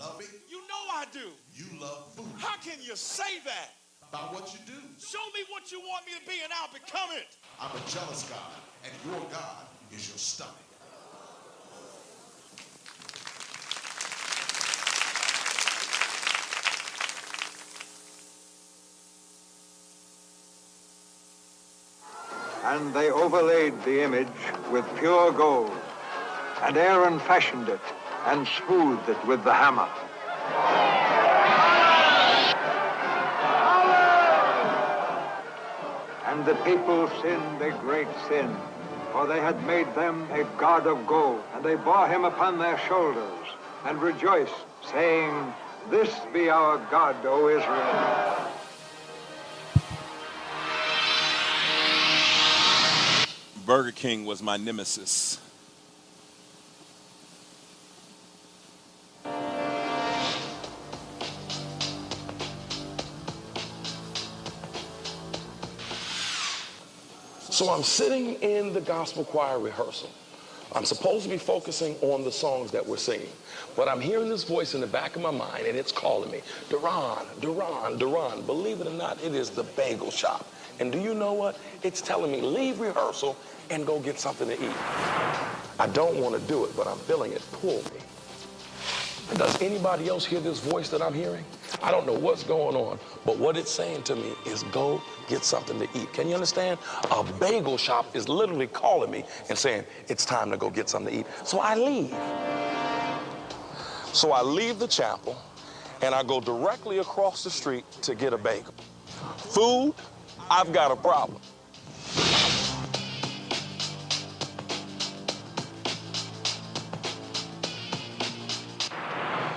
love it? You know I do. You love food. How can you say that? By what you do. Show me what you want me to be and I'll become it. I'm a jealous God, and your God is your stomach. And they overlaid the image with pure gold. And Aaron fashioned it and smoothed it with the hammer. And the people sinned a great sin, for they had made them a god of gold. And they bore him upon their shoulders and rejoiced, saying, "This be our God, O Israel." Burger King was my nemesis. So I'm sitting in the gospel choir rehearsal. I'm supposed to be focusing on the songs that we're singing, but I'm hearing this voice in the back of my mind, and it's calling me, Deron, Deron, Deron. Believe it or not, it is the bagel shop. And do you know what? It's telling me, leave rehearsal and go get something to eat. I don't want to do it, but I'm feeling it pull me. Does anybody else hear this voice that I'm hearing? I don't know what's going on, but what it's saying to me is go get something to eat. Can you understand? A bagel shop is literally calling me and saying, it's time to go get something to eat. So I leave. So I leave the chapel and I go directly across the street to get a bagel. Food, I've got a problem.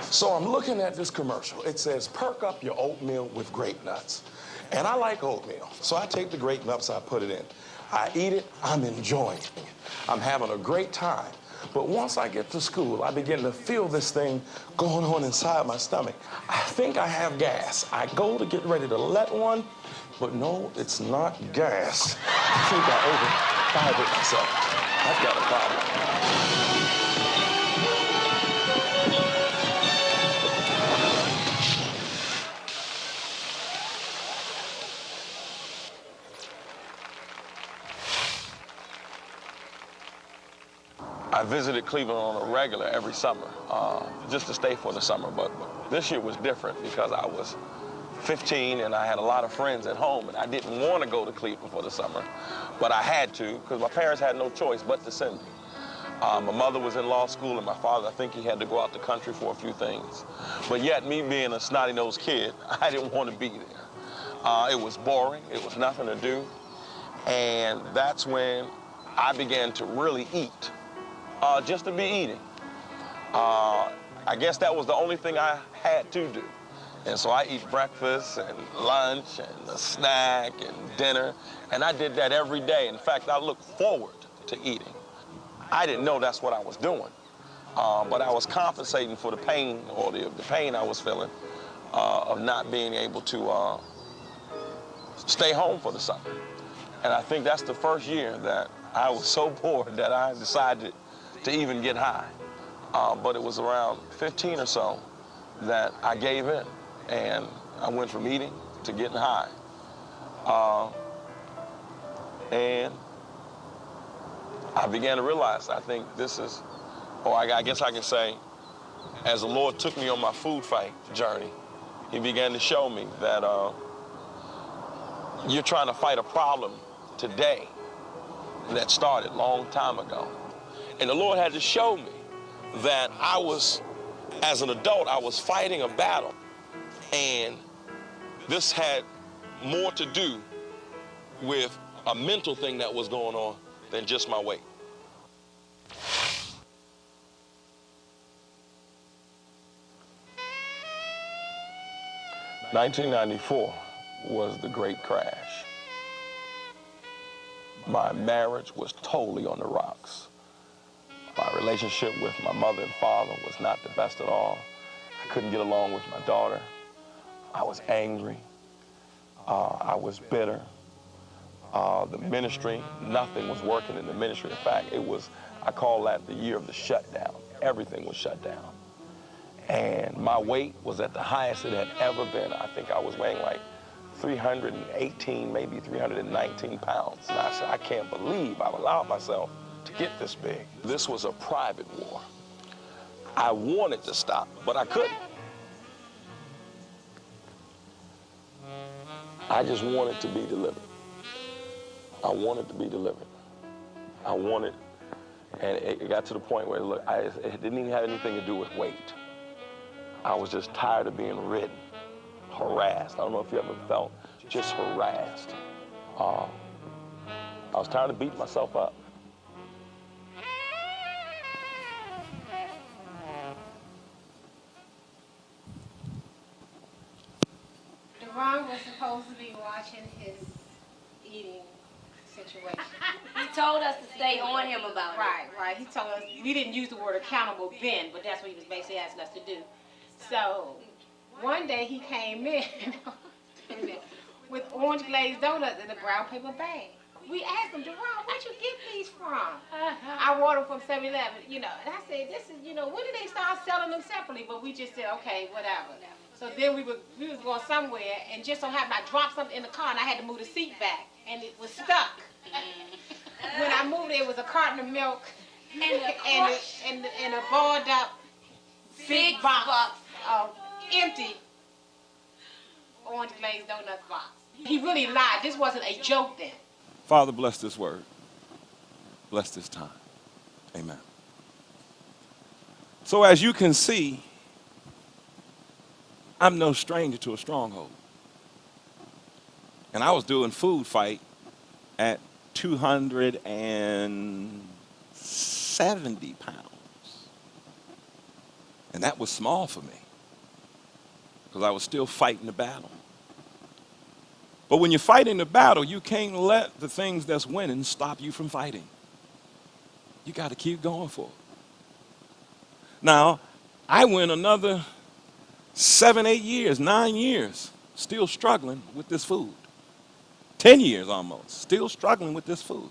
So I'm looking at this commercial. It says, perk up your oatmeal with grape nuts. And I like oatmeal. So I take the grape nuts, I put it in. I eat it, I'm enjoying it. I'm having a great time. But once I get to school, I begin to feel this thing going on inside my stomach. I think I have gas. I go to get ready to let one, but no, it's not gas. I think I overfired myself. I've got a problem. I visited Cleveland on a regular every summer, just to stay for the summer. But this year was different because I was 15 and I had a lot of friends at home, and I didn't want to go to Cleveland for the summer, but I had to because my parents had no choice but to send me. My mother was in law school, and my father, I think he had to go out the country for a few things. But yet, me being a snotty-nosed kid, I didn't want to be there. It was boring. It was nothing to do. And that's when I began to really eat. Just to be eating. I guess that was the only thing I had to do. And so I eat breakfast and lunch and a snack and dinner, and I did that every day. In fact, I looked forward to eating. I didn't know that's what I was doing, but I was compensating for the pain, or the pain I was feeling of not being able to stay home for the summer. And I think that's the first year that I was so bored that I decided to even get high. But it was around 15 or so that I gave in, and I went from eating to getting high. And I began to realize, I think this is, or I guess I can say, as the Lord took me on my food fight journey, he began to show me that you're trying to fight a problem today that started a long time ago. And the Lord had to show me that I was, as an adult, I was fighting a battle. And this had more to do with a mental thing that was going on than just my weight. "1994 was the great crash. My marriage was totally on the rocks. My relationship with my mother and father was not the best at all. I couldn't get along with my daughter. I was angry. I was bitter. The ministry, nothing was working in the ministry. In fact, it was, I call that the year of the shutdown. Everything was shut down. And my weight was at the highest it had ever been. I think I was weighing like 318, maybe 319 pounds. And I said, I can't believe I've allowed myself to get this big. This was a private war. I wanted to stop, but I couldn't. I just wanted to be delivered. I wanted to be delivered. I wanted, and it got to the point where, look, it didn't even have anything to do with weight. I was just tired of being ridden, harassed. I don't know if you ever felt just harassed. I was tired of beating myself up. Deron was supposed to be watching his eating situation. He told us to stay on him about it. Right. He told us, we didn't use the word accountable then, but that's what he was basically asking us to do. So, one day he came in with orange glazed donuts in a brown paper bag. We asked him, Deron, where'd you get these from? I ordered from 7-Eleven, and I said, this is, when did they start selling them separately? But we just said, okay, whatever. So then we was going somewhere, and just so happened I dropped something in the car, and I had to move the seat back, and it was stuck. When I moved, there was a carton of milk and a balled up big box of empty orange glazed donuts box. He really lied. This wasn't a joke then. Father, bless this word. Bless this time. Amen. So as you can see, I'm no stranger to a stronghold. And I was doing food fight at 270 pounds. And that was small for me because I was still fighting the battle. But when you're fighting the battle, you can't let the things that's winning stop you from fighting. You got to keep going for it. Now, I went another 7, 8 years, 9 years, still struggling with this food. 10 years almost, still struggling with this food.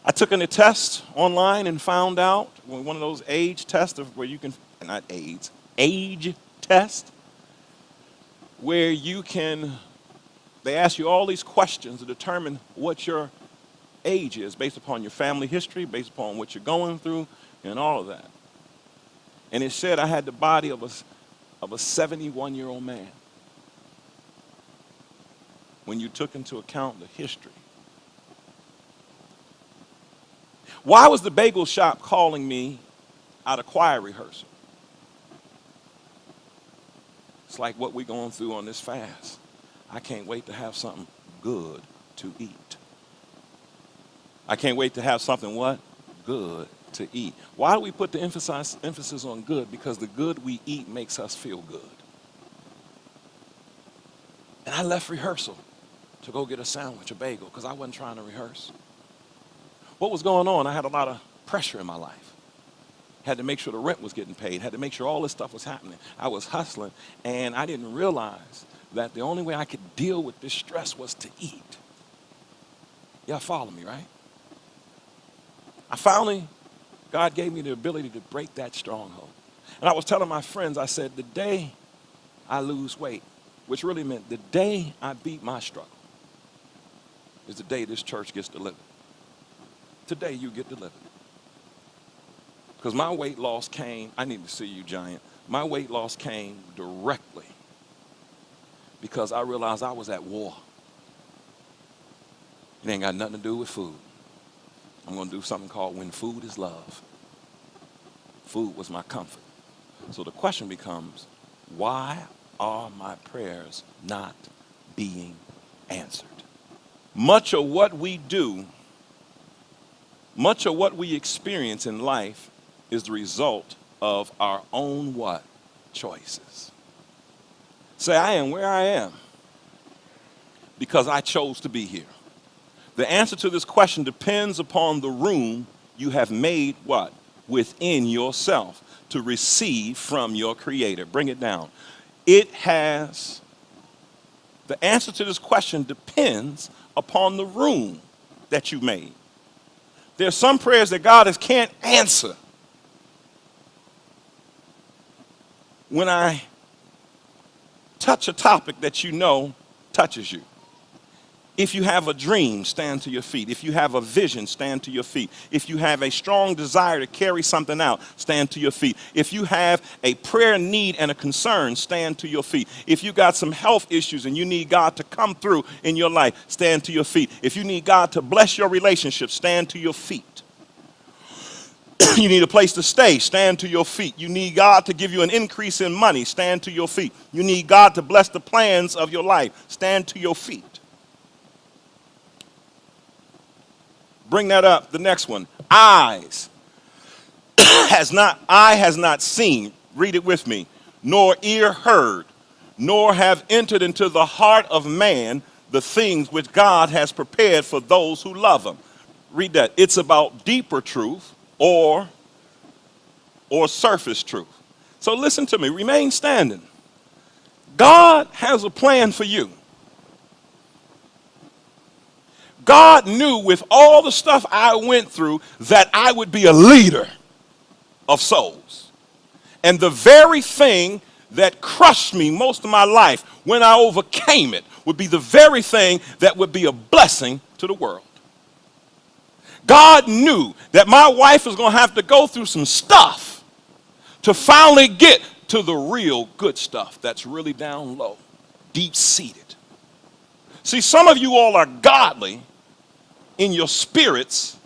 I took a test online and found out, one of those age tests where you can, not AIDS, age test, where you can, they ask you all these questions to determine what your age is based upon your family history, based upon what you're going through, and all of that. And it said I had the body of a 71-year-old man when you took into account the history. Why was the bagel shop calling me out of choir rehearsal? It's like what we're going through on this fast. I can't wait to have something good to eat. I can't wait to have something what? Good to eat. Why do we put the emphasis on good? Because the good we eat makes us feel good. And I left rehearsal to go get a sandwich, a bagel, because I wasn't trying to rehearse. What was going on? I had a lot of pressure in my life. Had to make sure the rent was getting paid. Had to make sure all this stuff was happening. I was hustling, and I didn't realize that the only way I could deal with this stress was to eat. Y'all follow me, right? God gave me the ability to break that stronghold. And I was telling my friends, I said, the day I lose weight, which really meant the day I beat my struggle, is the day this church gets delivered. Today you get delivered. Because my weight loss came, I need to see you, Giant. My weight loss came directly because I realized I was at war. It ain't got nothing to do with food. I'm going to do something called when food is love. Food was my comfort. So the question becomes, why are my prayers not being answered? Much of what we do, much of what we experience in life is the result of our own what? Choices. Say, I am where I am because I chose to be here. The answer to this question depends upon the room you have made what? Within yourself to receive from your Creator. Bring it down. The answer to this question depends upon the room that you made. There are some prayers that God can't answer when I touch a topic that you know touches you. If you have a dream, stand to your feet. If you have a vision, stand to your feet. If you have a strong desire to carry something out, stand to your feet. If you have a prayer need and a concern, stand to your feet. If you got some health issues and you need God to come through in your life, stand to your feet. If you need God to bless your relationship, stand to your feet. You need a place to stay, stand to your feet. You need God to give you an increase in money, stand to your feet. You need God to bless the plans of your life, stand to your feet. Bring that up, the next one. Eye has not seen, read it with me, nor ear heard, nor have entered into the heart of man the things which God has prepared for those who love him. Read that. It's about deeper truth or surface truth. So listen to me, remain standing. God has a plan for you. God knew with all the stuff I went through that I would be a leader of souls. And the very thing that crushed me most of my life, when I overcame it, would be the very thing that would be a blessing to the world. God knew that my wife was going to have to go through some stuff to finally get to the real good stuff that's really down low, deep-seated. See, some of you all are godly in your spirits,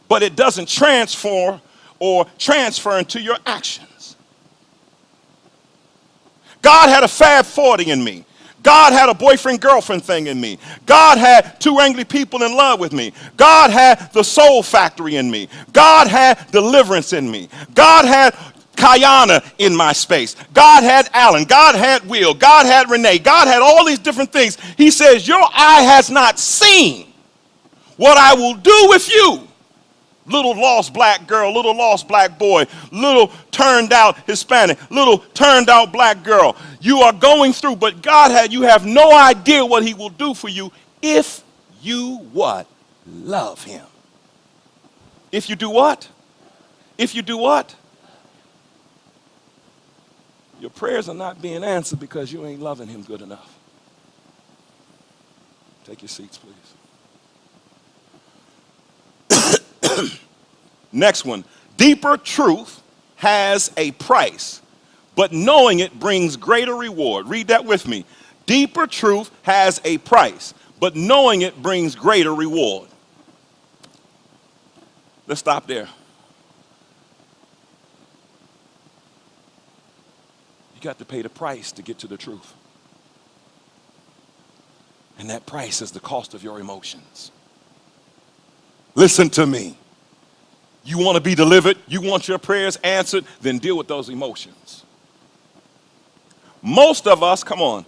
but it doesn't transfer into your actions. God had a Fab 40 in me. God had a boyfriend-girlfriend thing in me. God had 2 angry people in love with me. God had the soul factory in me. God had deliverance in me. God had Kayana in my space. God had Alan. God had Will. God had Renee. God had all these different things. He says, your eye has not seen what I will do with you, little lost black girl, little lost black boy, little turned out Hispanic, little turned out black girl. You are going through, but you have no idea what he will do for you if you what? Love him. If you do what? If you do what? Your prayers are not being answered because you ain't loving him good enough. Take your seats, please. Next one. Deeper truth has a price, but knowing it brings greater reward. Read that with me. Deeper truth has a price, but knowing it brings greater reward. Let's stop there. You got to pay the price to get to the truth. And that price is the cost of your emotions. Listen to me. You want to be delivered? You want your prayers answered? Then deal with those emotions. Most of us, come on,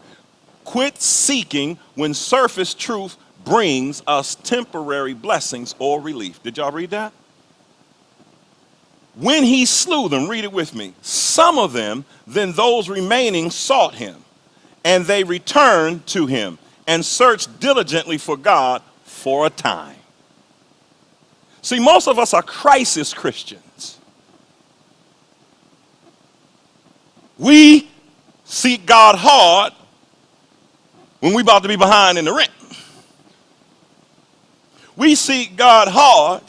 quit seeking when surface truth brings us temporary blessings or relief. Did y'all read that? When he slew them, read it with me, some of them, then those remaining sought him, and they returned to him and searched diligently for God for a time. See, most of us are crisis Christians. We seek God hard when we're about to be behind in the rent. We seek God hard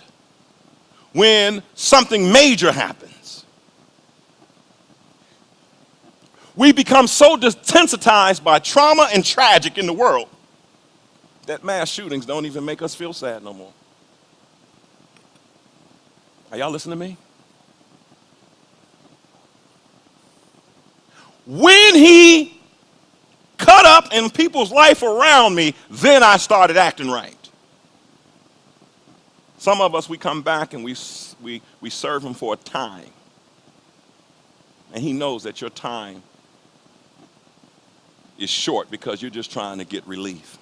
when something major happens. We become so desensitized by trauma and tragic in the world that mass shootings don't even make us feel sad no more. Are y'all listening to me? When he cut up in people's life around me, then I started acting right. Some of us, we come back and we serve him for a time. And he knows that your time is short because you're just trying to get relief.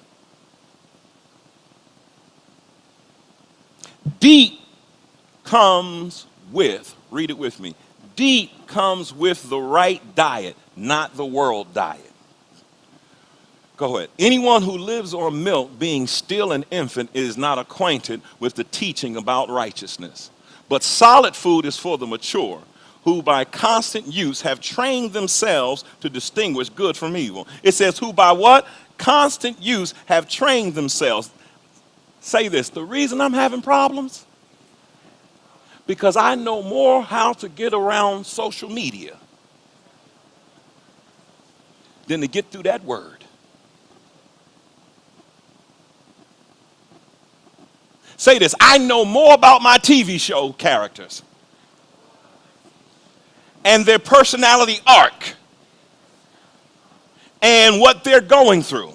Deep comes with, read it with me, deep comes with the right diet, not the world diet. Go ahead. Anyone who lives on milk, being still an infant, is not acquainted with the teaching about righteousness. But solid food is for the mature, who by constant use have trained themselves to distinguish good from evil. It says, who by what? Constant use have trained themselves. Say this, the reason I'm having problems, because I know more how to get around social media than to get through that word. Say this, I know more about my TV show characters and their personality arc and what they're going through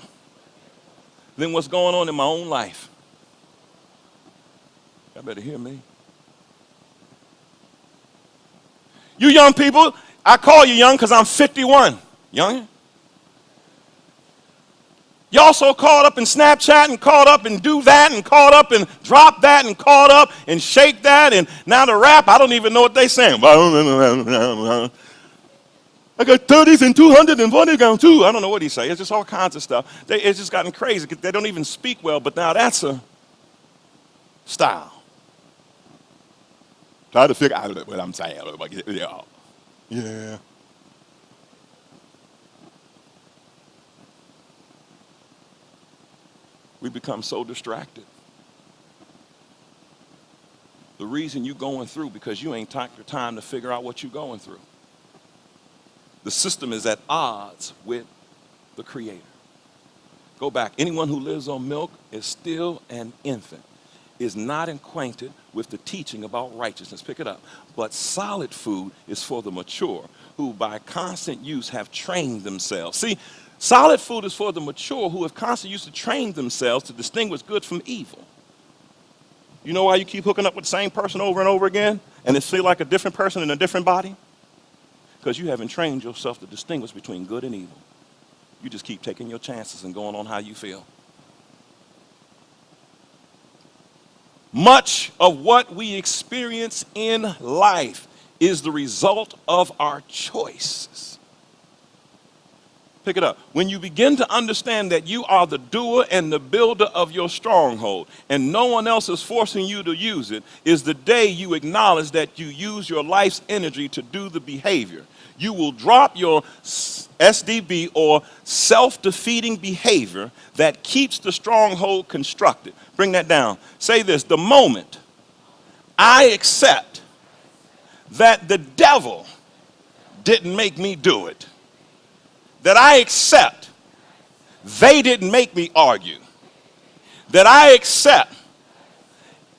than what's going on in my own life. Y'all better hear me. You young people, I call you young because I'm 51. Young? Y'all so caught up in Snapchat and caught up and do that and caught up and drop that and caught up and shake that, and now the rap, I don't even know what they saying. I got 30s and 240 down too. I don't know what he say. It's just all kinds of stuff. It's just gotten crazy. They don't even speak well, but now that's a style. Try to figure out what I'm saying. Yeah. We become so distracted. The reason you're going through because you ain't taken your time to figure out what you're going through. The system is at odds with the Creator. Go back. Anyone who lives on milk is still an infant, is not acquainted with the teaching about righteousness. Pick it up. But solid food is for the mature, who by constant use have trained themselves. See, solid food is for the mature who have constantly used to train themselves to distinguish good from evil. You know why you keep hooking up with the same person over and over again and it feels like a different person in a different body? Because you haven't trained yourself to distinguish between good and evil. You just keep taking your chances and going on how you feel. Much of what we experience in life is the result of our choices. Pick it up. When you begin to understand that you are the doer and the builder of your stronghold and no one else is forcing you to use it, is the day you acknowledge that you use your life's energy to do the behavior. You will drop your SDB or self-defeating behavior that keeps the stronghold constructed. Bring that down. Say this, the moment I accept that the devil didn't make me do it, that I accept they didn't make me argue, that I accept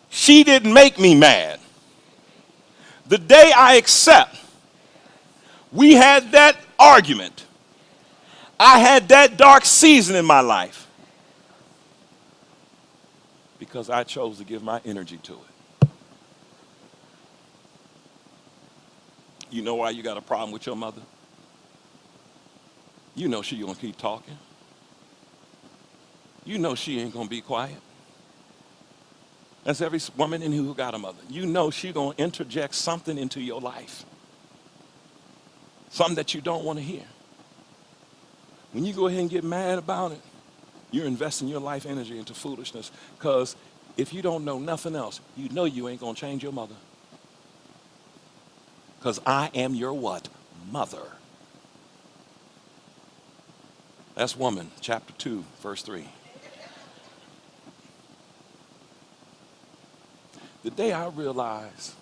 she didn't make me mad, the day I accept we had that argument, I had that dark season in my life, because I chose to give my energy to it. You know why you got a problem with your mother? You know she gonna keep talking. You know she ain't gonna be quiet. That's every woman in here who got a mother. You know she gonna interject something into your life. Something that you don't want to hear. When you go ahead and get mad about it, you're investing your life energy into foolishness, because if you don't know nothing else, you know you ain't gonna change your mother. Because I am your what? Mother. That's woman, chapter 2, verse 3. The day I realized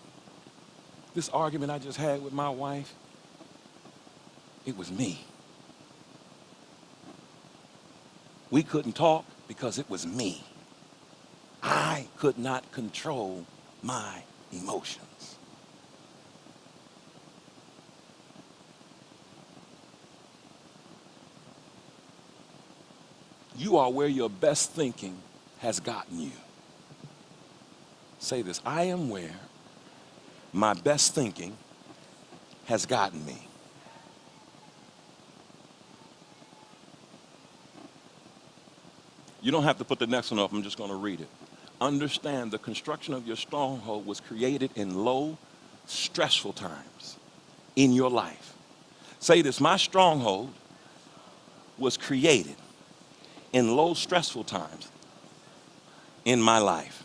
this argument I just had with my wife, it was me. We couldn't talk because it was me. I could not control my emotions. You are where your best thinking has gotten you. Say this, I am where my best thinking has gotten me. You don't have to put the next one up, I'm just going to read it. Understand the construction of your stronghold was created in low, stressful times in your life. Say this, my stronghold was created in low, stressful times in my life.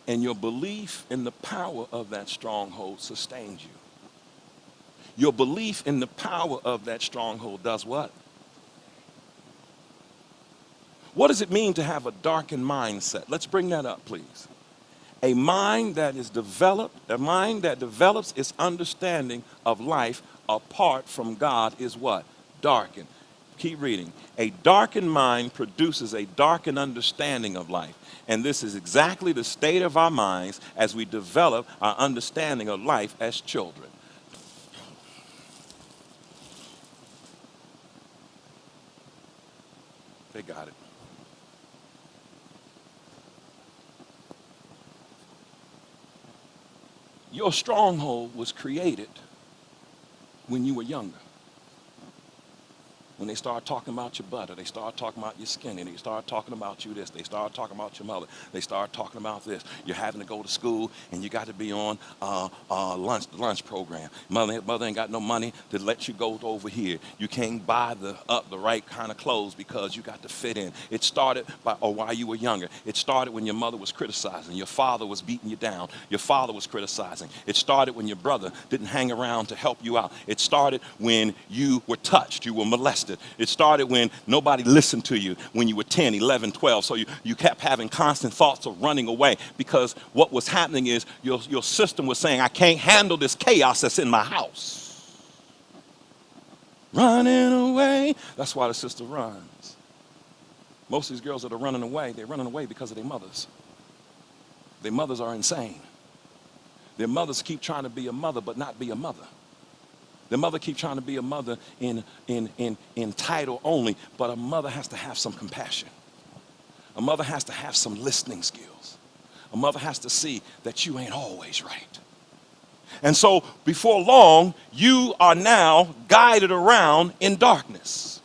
And your belief in the power of that stronghold sustains you. Your belief in the power of that stronghold does what? What does it mean to have a darkened mindset? Let's bring that up, please. A mind that is developed, a mind that develops its understanding of life apart from God is what? Darkened. Keep reading. A darkened mind produces a darkened understanding of life. And this is exactly the state of our minds as we develop our understanding of life as children. They got it. Your stronghold was created when you were younger. When they start talking about your butt, or they start talking about your skin, and they start talking about you this, they start talking about your mother, they start talking about this. You're having to go to school, and you got to be on the lunch program. Mother ain't got no money to let you go over here. You can't buy the right kind of clothes because you got to fit in. It started while you were younger. It started when your mother was criticizing. Your father was beating you down. Your father was criticizing. It started when your brother didn't hang around to help you out. It started when you were touched, you were molested. It started when nobody listened to you when you were 10, 11, 12. So you kept having constant thoughts of running away because what was happening is your system was saying, I can't handle this chaos that's in my house. Running away. That's why the sister runs. Most of these girls that are running away, they're running away because of their mothers. Their mothers are insane. Their mothers keep trying to be a mother but not be a mother. The mother keeps trying to be a mother in title only, but a mother has to have some compassion. A mother has to have some listening skills. A mother has to see that you ain't always right. And so before long, you are now guided around in darkness.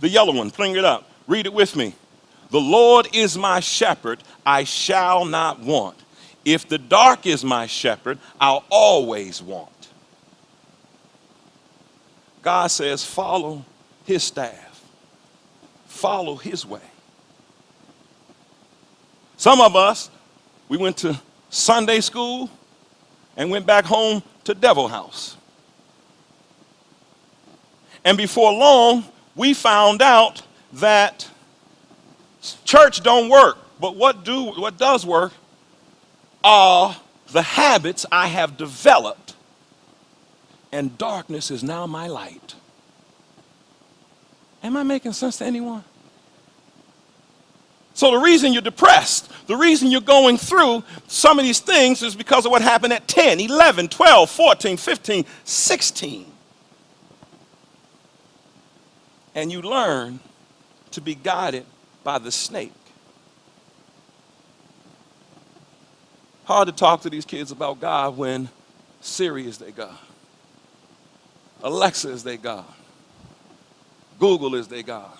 The yellow one, bring it up. Read it with me. The Lord is my shepherd, I shall not want. If the dark is my shepherd, I'll always want. God says, follow his staff. Follow his way. Some of us, we went to Sunday school and went back home to Devil House. And before long, we found out that church don't work. But what does work are the habits I have developed, and darkness is now my light. Am I making sense to anyone? So the reason you're depressed, the reason you're going through some of these things is because of what happened at 10, 11, 12, 14, 15, 16. And you learn to be guided by the snake. Hard to talk to these kids about God when Siri is their God. Alexa is their God. Google is their God.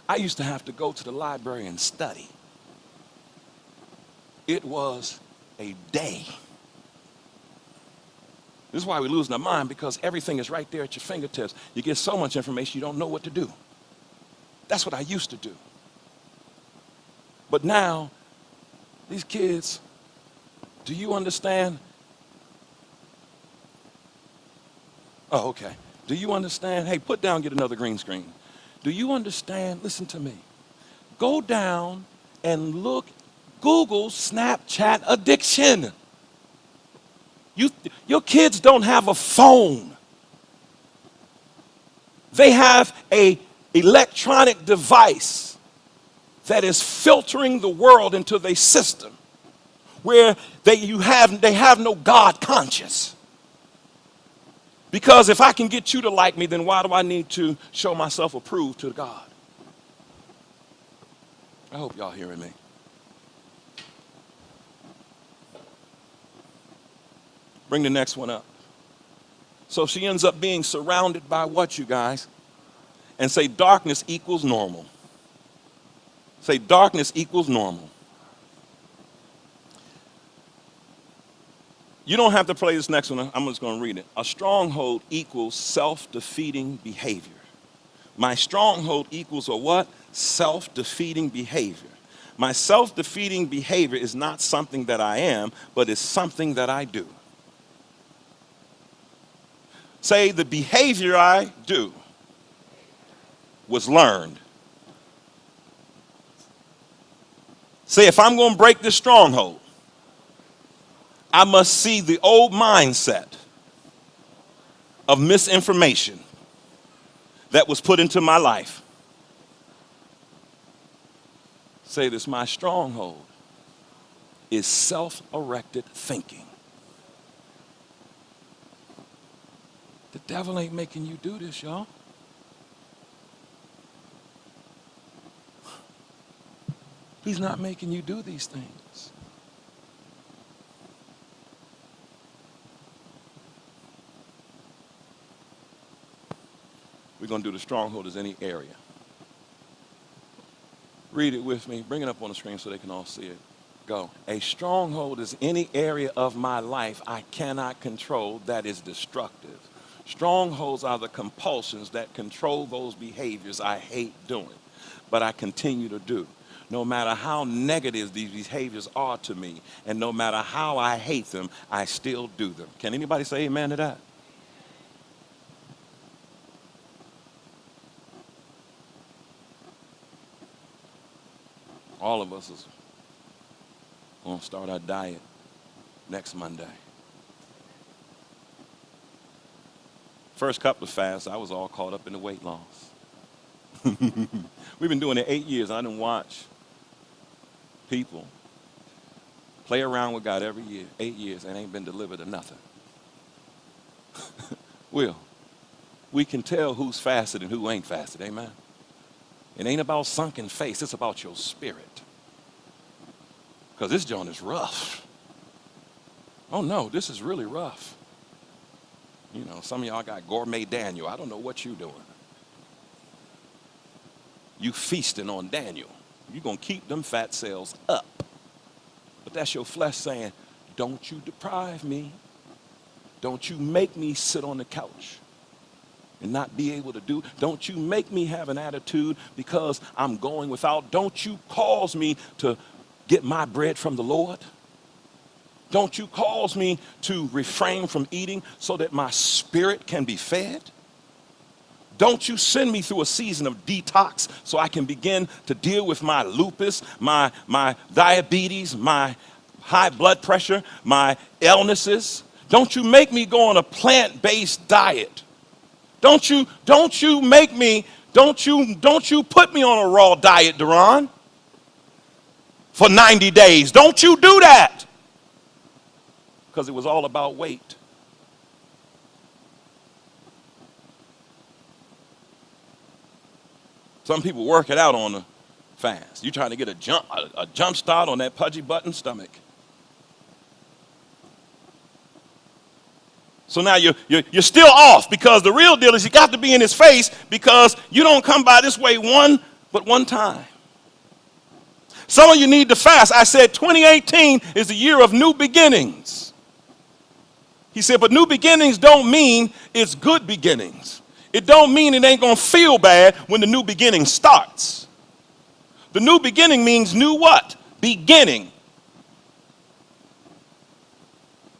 I used to have to go to the library and study. It was a day. This is why we're losing our mind, because everything is right there at your fingertips. You get so much information you don't know what to do. That's what I used to do. But now, these kids, do you understand? Oh, okay. Do you understand? Hey, put down, get another green screen. Do you understand? Listen to me. Go down and look, Google Snapchat addiction. Your kids don't have a phone. They have an electronic device that is filtering the world into their system, where they have no God conscience. Because if I can get you to like me, then why do I need to show myself approved to God? I hope y'all hearing me. Bring the next one up. So she ends up being surrounded by what, you guys? And say darkness equals normal. Say darkness equals normal. You don't have to play this next one. I'm just going to read it. A stronghold equals self-defeating behavior. My stronghold equals a what? Self-defeating behavior. My self-defeating behavior is not something that I am, but it's something that I do. Say, the behavior I do was learned. Say, if I'm going to break this stronghold, I must see the old mindset of misinformation that was put into my life. Say this, my stronghold is self-erected thinking. The devil ain't making you do this, y'all. He's not making you do these things. We're going to do the stronghold as any area. Read it with me. Bring it up on the screen so they can all see it. Go. A stronghold is any area of my life I cannot control that is destructive. Strongholds are the compulsions that control those behaviors I hate doing, but I continue to do. No matter how negative these behaviors are to me, and no matter how I hate them, I still do them. Can anybody say amen to that? All of us is going to start our diet next Monday. First couple of fasts, I was all caught up in the weight loss. We've been doing it 8 years. I didn't watch people play around with God every year, 8 years, and ain't been delivered to nothing. Will, we can tell who's fasted and who ain't fasted, amen? It ain't about sunken face, it's about your spirit. Because this joint is rough. Oh no, this is really rough. You know, some of y'all got gourmet Daniel. I don't know what you're doing. You feasting on Daniel. You're going to keep them fat cells up. But that's your flesh saying, don't you deprive me. Don't you make me sit on the couch and not be able to do. Don't you make me have an attitude because I'm going without. Don't you cause me to get my bread from the Lord. Don't you cause me to refrain from eating so that my spirit can be fed. Don't you send me through a season of detox so I can begin to deal with my lupus, my diabetes, my high blood pressure, my illnesses. Don't you make me go on a plant-based diet. Don't you make me, don't you put me on a raw diet, Deron, for 90 days. Don't you do that. Because it was all about weight. Some people work it out on the fast. You trying to get a jump start on that pudgy button stomach. So now you're still off because the real deal is you got to be in his face because you don't come by this way one time. Some of you need to fast. I said 2018 is the year of new beginnings. He said, but new beginnings don't mean it's good beginnings. It don't mean it ain't going to feel bad when the new beginning starts. The new beginning means new what? Beginning.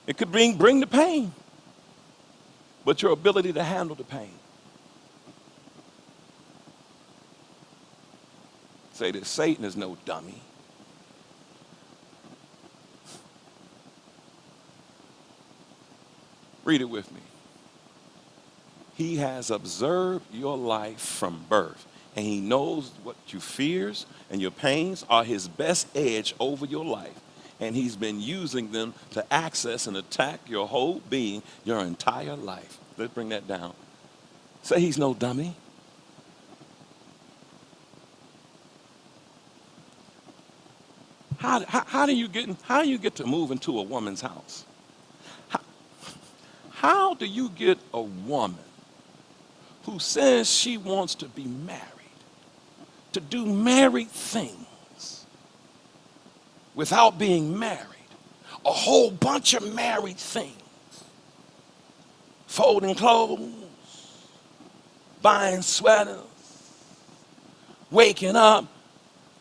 It could bring the pain, but your ability to handle the pain. Say that Satan is no dummy. Read it with me. He has observed your life from birth, and he knows what your fears and your pains are his best edge over your life, and he's been using them to access and attack your whole being, your entire life. Let's bring that down. Say he's no dummy. How do you get to move into a woman's house? How do you get a woman who says she wants to be married, to do married things without being married, a whole bunch of married things, folding clothes, buying sweaters, waking up,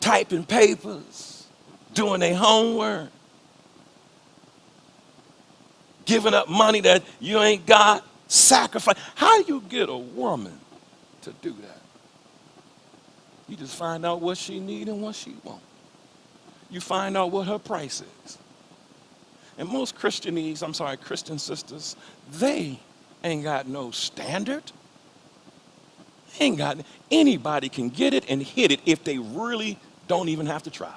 typing papers, doing their homework, giving up money that you ain't got, sacrifice. How do you get a woman to do that? You just find out what she need and what she want. You find out what her price is. And most Christian sisters, they ain't got no standard. Anybody can get it and hit it if they really don't even have to try.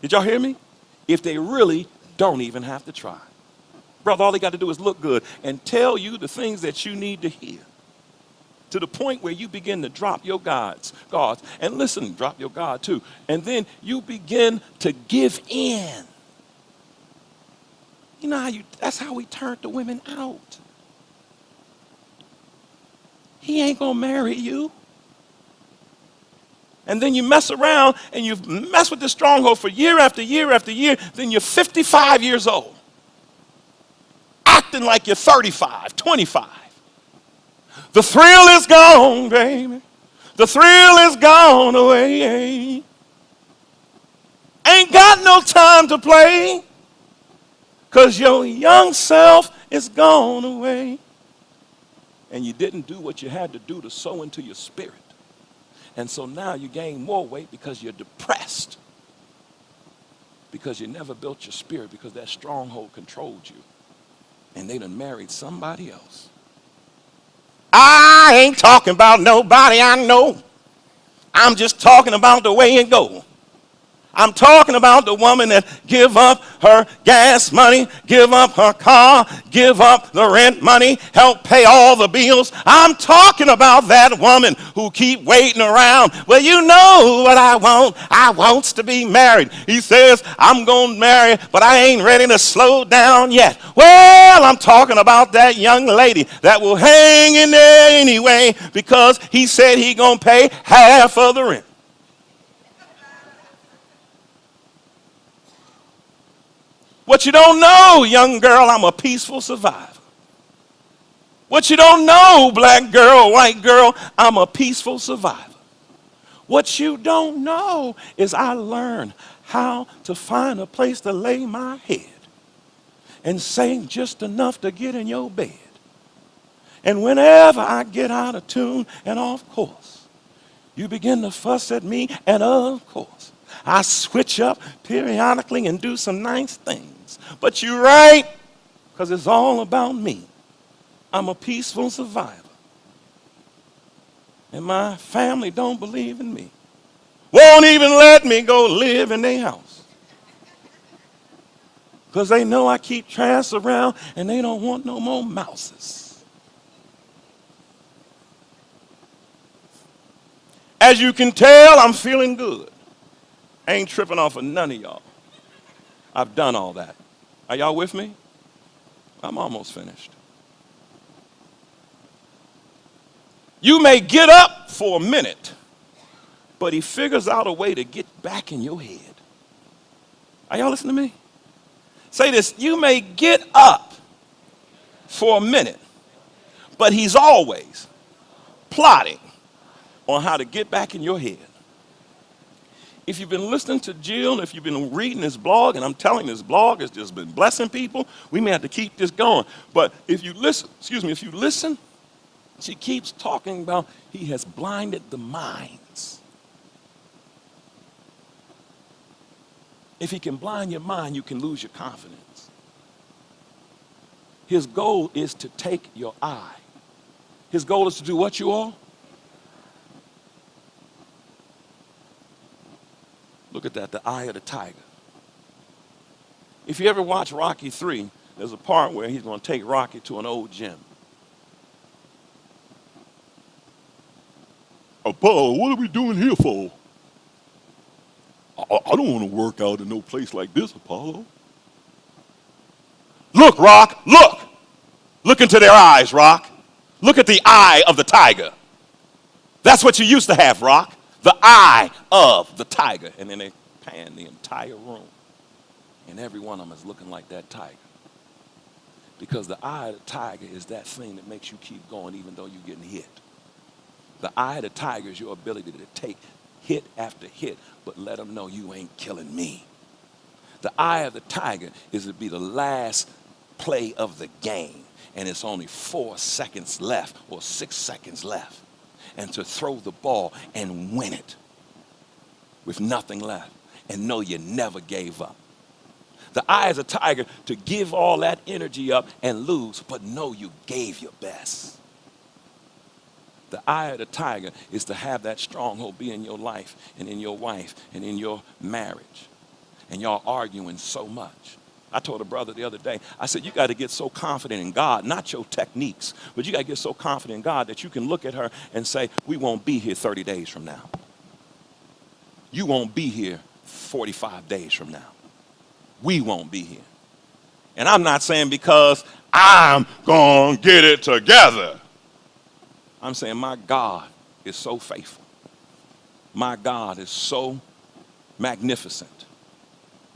Did y'all hear me? If they really don't even have to try. Brother, all they got to do is look good and tell you the things that you need to hear. To the point where you begin to drop your gods, and listen, drop your God too. And then you begin to give in. You know that's how we turned the women out. He ain't gonna marry you. And then you mess around and you mess with the stronghold for year after year after year. Then you're 55 years old, acting like you're 35, 25. The thrill is gone, baby. The thrill is gone away. Ain't got no time to play, 'cause your young self is gone away. And you didn't do what you had to do to sow into your spirit. And so now you gain more weight because you're depressed. Because you never built your spirit, because that stronghold controlled you. And they done married somebody else. I ain't talking about nobody I know. I'm just talking about the way it goes. I'm talking about the woman that give up her gas money, give up her car, give up the rent money, help pay all the bills. I'm talking about that woman who keep waiting around. Well, you know what I want. I wants to be married. He says, I'm going to marry, but I ain't ready to slow down yet. Well, I'm talking about that young lady that will hang in there anyway because he said he going to pay half of the rent. What you don't know, young girl, I'm a peaceful survivor. What you don't know, black girl, white girl, I'm a peaceful survivor. What you don't know is I learned how to find a place to lay my head and sing just enough to get in your bed. And whenever I get out of tune and off course, you begin to fuss at me, and of course, I switch up periodically and do some nice things. But you're right, because it's all about me. I'm a peaceful survivor. And my family don't believe in me. Won't even let me go live in their house. Because they know I keep trash around and they don't want no more mouses. As you can tell, I'm feeling good. I ain't tripping off of none of y'all. I've done all that. Are y'all with me? I'm almost finished. You may get up for a minute, but he figures out a way to get back in your head. Are y'all listening to me? Say this, you may get up for a minute, but he's always plotting on how to get back in your head. If you've been listening to Jill, if you've been reading this blog, and I'm telling you, this blog has just been blessing people, we may have to keep this going. But if you listen, she keeps talking about he has blinded the minds. If he can blind your mind, you can lose your confidence. His goal is to take your eye. His goal is to do what, you all? Look at that, the eye of the tiger. If you ever watch Rocky 3, there's a part where he's going to take Rocky to an old gym. Apollo, what are we doing here for? I don't want to work out in no place like this, Apollo. Look, Rock, look. Look into their eyes, Rock. Look at the eye of the tiger. That's what you used to have, Rock. The eye of the tiger. And then they pan the entire room. And every one of them is looking like that tiger. Because the eye of the tiger is that thing that makes you keep going even though you're getting hit. The eye of the tiger is your ability to take hit after hit, but let them know you ain't killing me. The eye of the tiger is to be the last play of the game, and it's only 4 seconds left or 6 seconds left, and to throw the ball and win it with nothing left and know you never gave up. The eye of the tiger to give all that energy up and lose, but know you gave your best. The eye of the tiger is to have that stronghold be in your life and in your wife and in your marriage. And y'all arguing so much. I told a brother the other day, I said, you got to get so confident in God, not your techniques, but you got to get so confident in God that you can look at her and say, we won't be here 30 days from now. You won't be here 45 days from now. We won't be here. And I'm not saying because I'm going to get it together. I'm saying my God is so faithful. My God is so magnificent.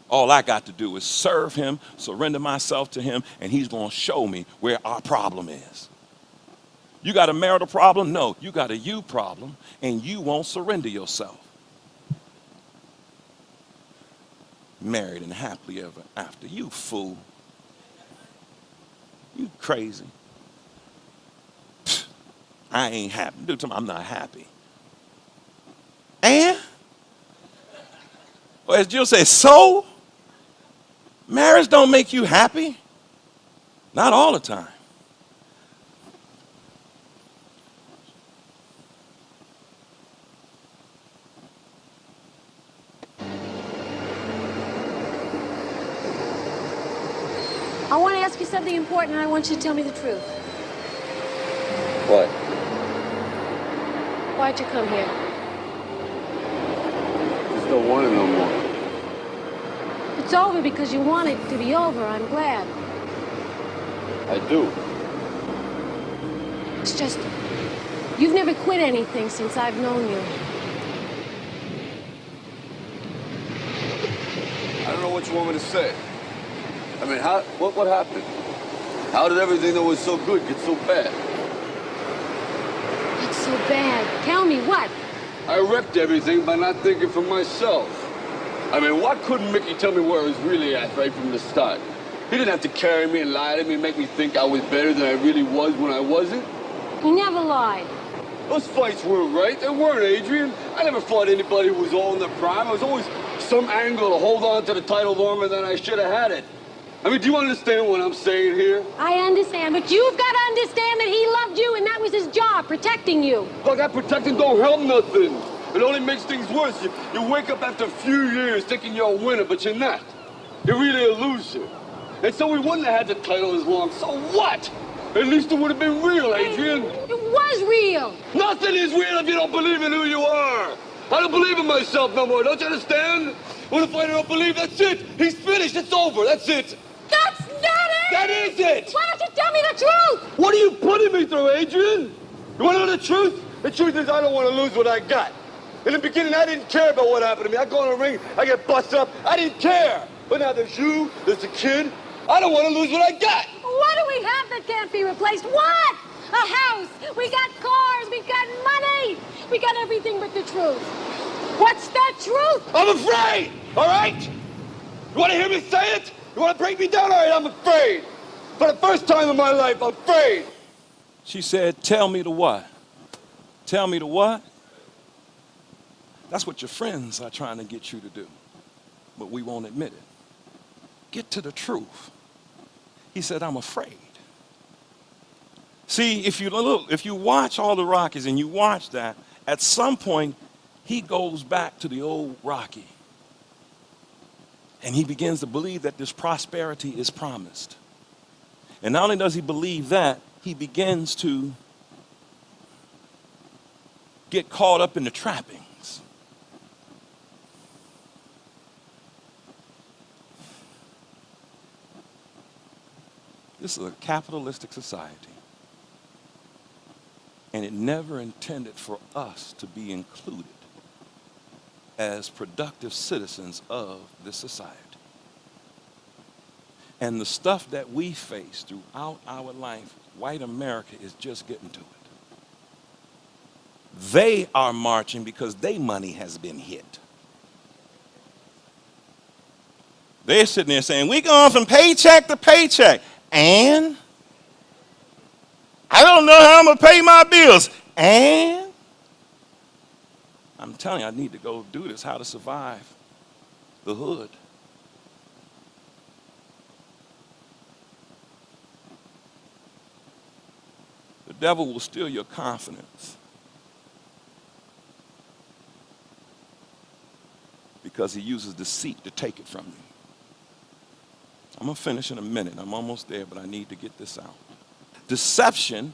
All I got to do is serve him, surrender myself to him, and he's going to show me where our problem is. You got a marital problem? No, you got a you problem, and you won't surrender yourself. Married and happily ever after. You fool. You crazy. Pfft, I ain't happy. Dude, tell me I'm not happy. And? Or as Jill says, so? Marriage don't make you happy? Not all the time. I want to ask you something important, and I want you to tell me the truth. What? Why'd you come here? Just don't want it no more. It's over because you want it to be over. I'm glad. I do. It's just, you've never quit anything since I've known you. I don't know what you want me to say. I mean, what happened? How did everything that was so good get so bad? What's so bad? Tell me, what? I wrecked everything by not thinking for myself. I mean, why couldn't Mickey tell me where I was really at right from the start? He didn't have to carry me and lie to me and make me think I was better than I really was when I wasn't. He never lied. Those fights weren't right. They weren't, Adrian. I never fought anybody who was all in their prime. I was always some angle to hold on to the title longer than I should have had it. I mean, do you understand what I'm saying here? I understand, but you've got to understand that he loved you, and that was his job, protecting you. Look, that protecting don't help nothing. It only makes things worse. You wake up after a few years thinking you're a winner, but you're not. You're really a loser. And so we wouldn't have had the title as long. So what? At least it would have been real, Adrian. It was real. Nothing is real if you don't believe in who you are. I don't believe in myself no more. Don't you understand? When a fighter don't believe, that's it. He's finished. It's over. That's it. That's not it! That is it! Why don't you tell me the truth? What are you putting me through, Adrian? You want to know the truth? The truth is I don't want to lose what I got. In the beginning, I didn't care about what happened to me. I go in the ring, I get busted up. I didn't care. But now there's you, there's the kid. I don't want to lose what I got. What do we have that can't be replaced? What? A house. We got cars. We got money. We got everything but the truth. What's that truth? I'm afraid, all right? You want to hear me say it? You want to break me down? All right, I'm afraid. For the first time in my life, I'm afraid. She said, tell me the what? Tell me the what? That's what your friends are trying to get you to do, but we won't admit it. Get to the truth. He said, I'm afraid. See, if you watch all the Rockies and you watch that, at some point, he goes back to the old Rocky. And he begins to believe that this prosperity is promised. And not only does he believe that, he begins to get caught up in the trappings. This is a capitalistic society. And it never intended for us to be included as productive citizens of this society. And the stuff that we face throughout our life, white America is just getting to it. They are marching because their money has been hit. They're sitting there saying, we're going from paycheck to paycheck. And I don't know how I'm going to pay my bills. And I'm telling you, I need to go do this, how to survive the hood. The devil will steal your confidence because he uses deceit to take it from you. I'm going to finish in a minute. I'm almost there, but I need to get this out. Deception,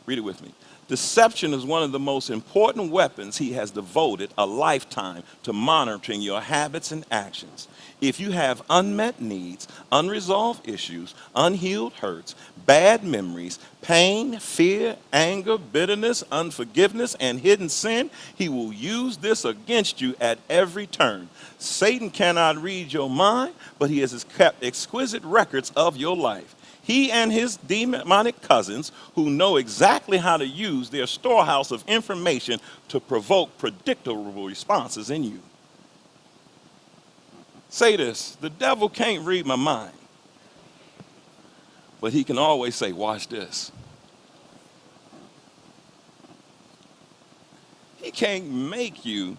read it with me. Deception is one of the most important weapons he has devoted a lifetime to monitoring your habits and actions. If you have unmet needs, unresolved issues, unhealed hurts, bad memories, pain, fear, anger, bitterness, unforgiveness, and hidden sin, he will use this against you at every turn. Satan cannot read your mind, but he has kept exquisite records of your life. He and his demonic cousins, who know exactly how to use their storehouse of information to provoke predictable responses in you. Say this, the devil can't read my mind, but he can always say, watch this. He can't make you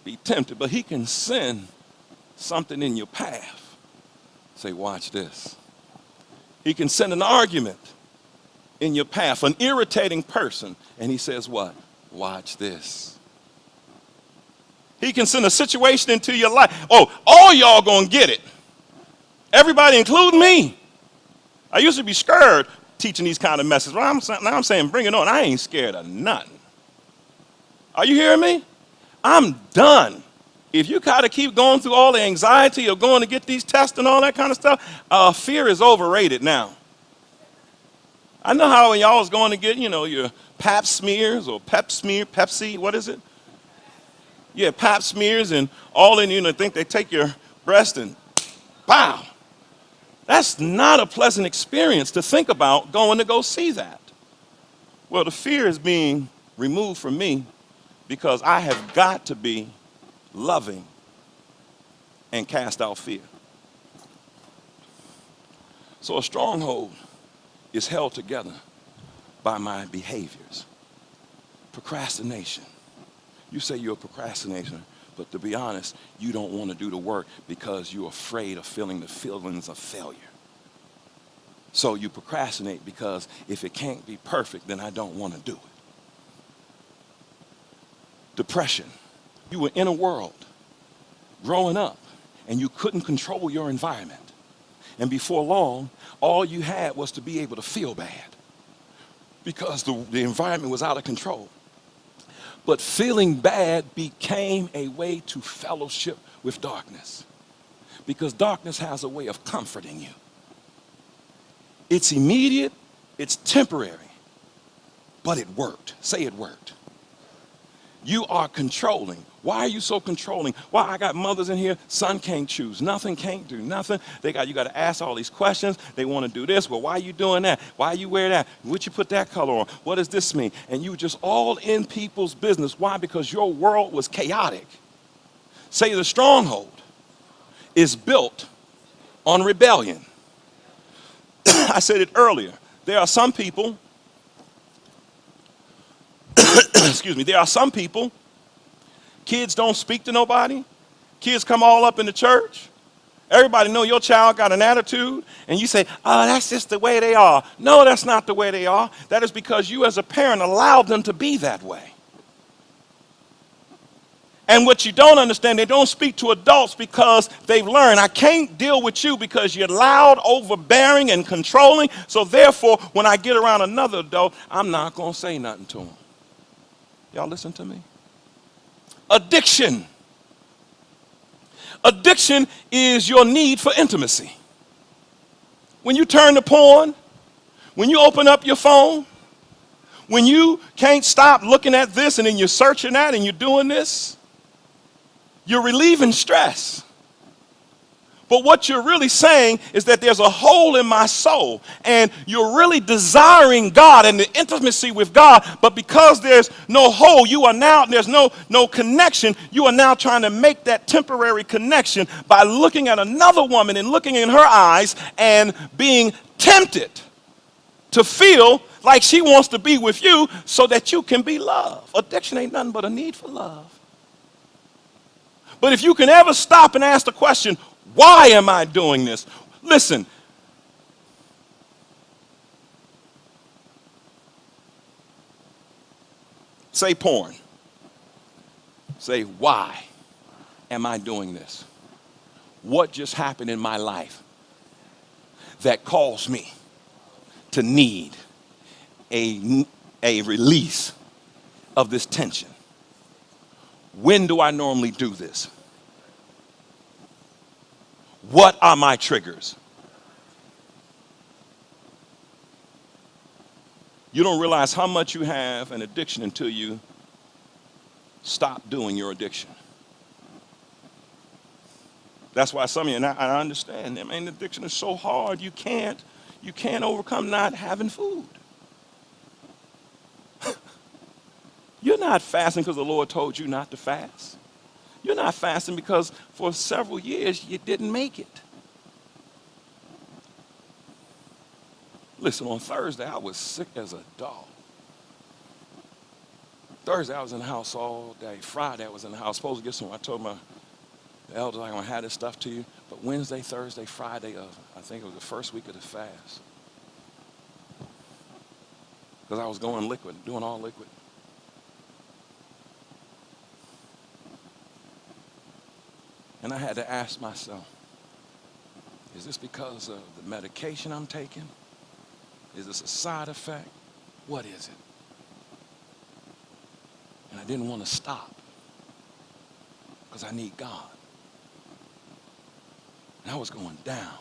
be tempted, but he can send something in your path. Say, watch this. He can send an argument in your path, an irritating person, and he says what? Watch this. He can send a situation into your life. Oh, all y'all gonna get it. Everybody, including me. I used to be scared teaching these kind of messages. Well, now I'm saying bring it on. I ain't scared of nothing. Are you hearing me? I'm done. If you gotta keep going through all the anxiety of going to get these tests and all that kind of stuff, fear is overrated now. I know how when y'all was going to get, your pap smears or Pepsi, what is it? Yeah, pap smears and all in, think they take your breast and pow. That's not a pleasant experience to think about going to go see that. Well, the fear is being removed from me because I have got to be loving and cast out fear. So a stronghold is held together by my behaviors. Procrastination. You say you're a procrastinator, but to be honest, you don't want to do the work because you're afraid of feeling the feelings of failure. So you procrastinate because if it can't be perfect, then I don't want to do it. Depression. You were in a world growing up and you couldn't control your environment. And before long, all you had was to be able to feel bad because the environment was out of control. But feeling bad became a way to fellowship with darkness because darkness has a way of comforting you. It's immediate, it's temporary, but it worked. Say it worked. You are controlling. Why are you so controlling? Why I got mothers in here, son can't choose nothing, can't do nothing. You got to ask all these questions. They want to do this. Well, why are you doing that? Why you wear that? Would you put that color on? What does this mean? And you just all in people's business. Why? Because your world was chaotic. Say the stronghold is built on rebellion. I said it earlier. There are some people excuse me, there are some people, kids don't speak to nobody. Kids come all up in the church. Everybody know your child got an attitude, and you say, oh, that's just the way they are. No, that's not the way they are. That is because you as a parent allowed them to be that way. And what you don't understand, they don't speak to adults because they've learned, I can't deal with you because you're loud, overbearing, and controlling. So therefore, when I get around another adult, I'm not going to say nothing to them. Y'all listen to me? Addiction. Addiction is your need for intimacy. When you turn to porn, when you open up your phone, when you can't stop looking at this and then you're searching that and you're doing this, you're relieving stress. But what you're really saying is that there's a hole in my soul, and you're really desiring God and the intimacy with God, but because there's no hole, there's no connection, you are now trying to make that temporary connection by looking at another woman and looking in her eyes and being tempted to feel like she wants to be with you so that you can be loved. Addiction ain't nothing but a need for love. But if you can ever stop and ask the question, why am I doing this? Listen, say porn. Say, why am I doing this? What just happened in my life that caused me to need a release of this tension? When do I normally do this? What are my triggers? You don't realize how much you have an addiction until you stop doing your addiction. That's why some of you, and I understand, I mean, addiction is so hard, you can't overcome not having food. You're not fasting because the Lord told you not to fast. You're not fasting because for several years you didn't make it. Listen, on Thursday I was sick as a dog. Thursday I was in the house all day. Friday I was in the house, supposed to get some. I told my elders I'm going to have this stuff to you. But Wednesday, Thursday, Friday of, I think it was the first week of the fast. Because I was going liquid, doing all liquid. And I had to ask myself, is this because of the medication I'm taking? Is this a side effect? What is it? And I didn't want to stop because I need God. And I was going down.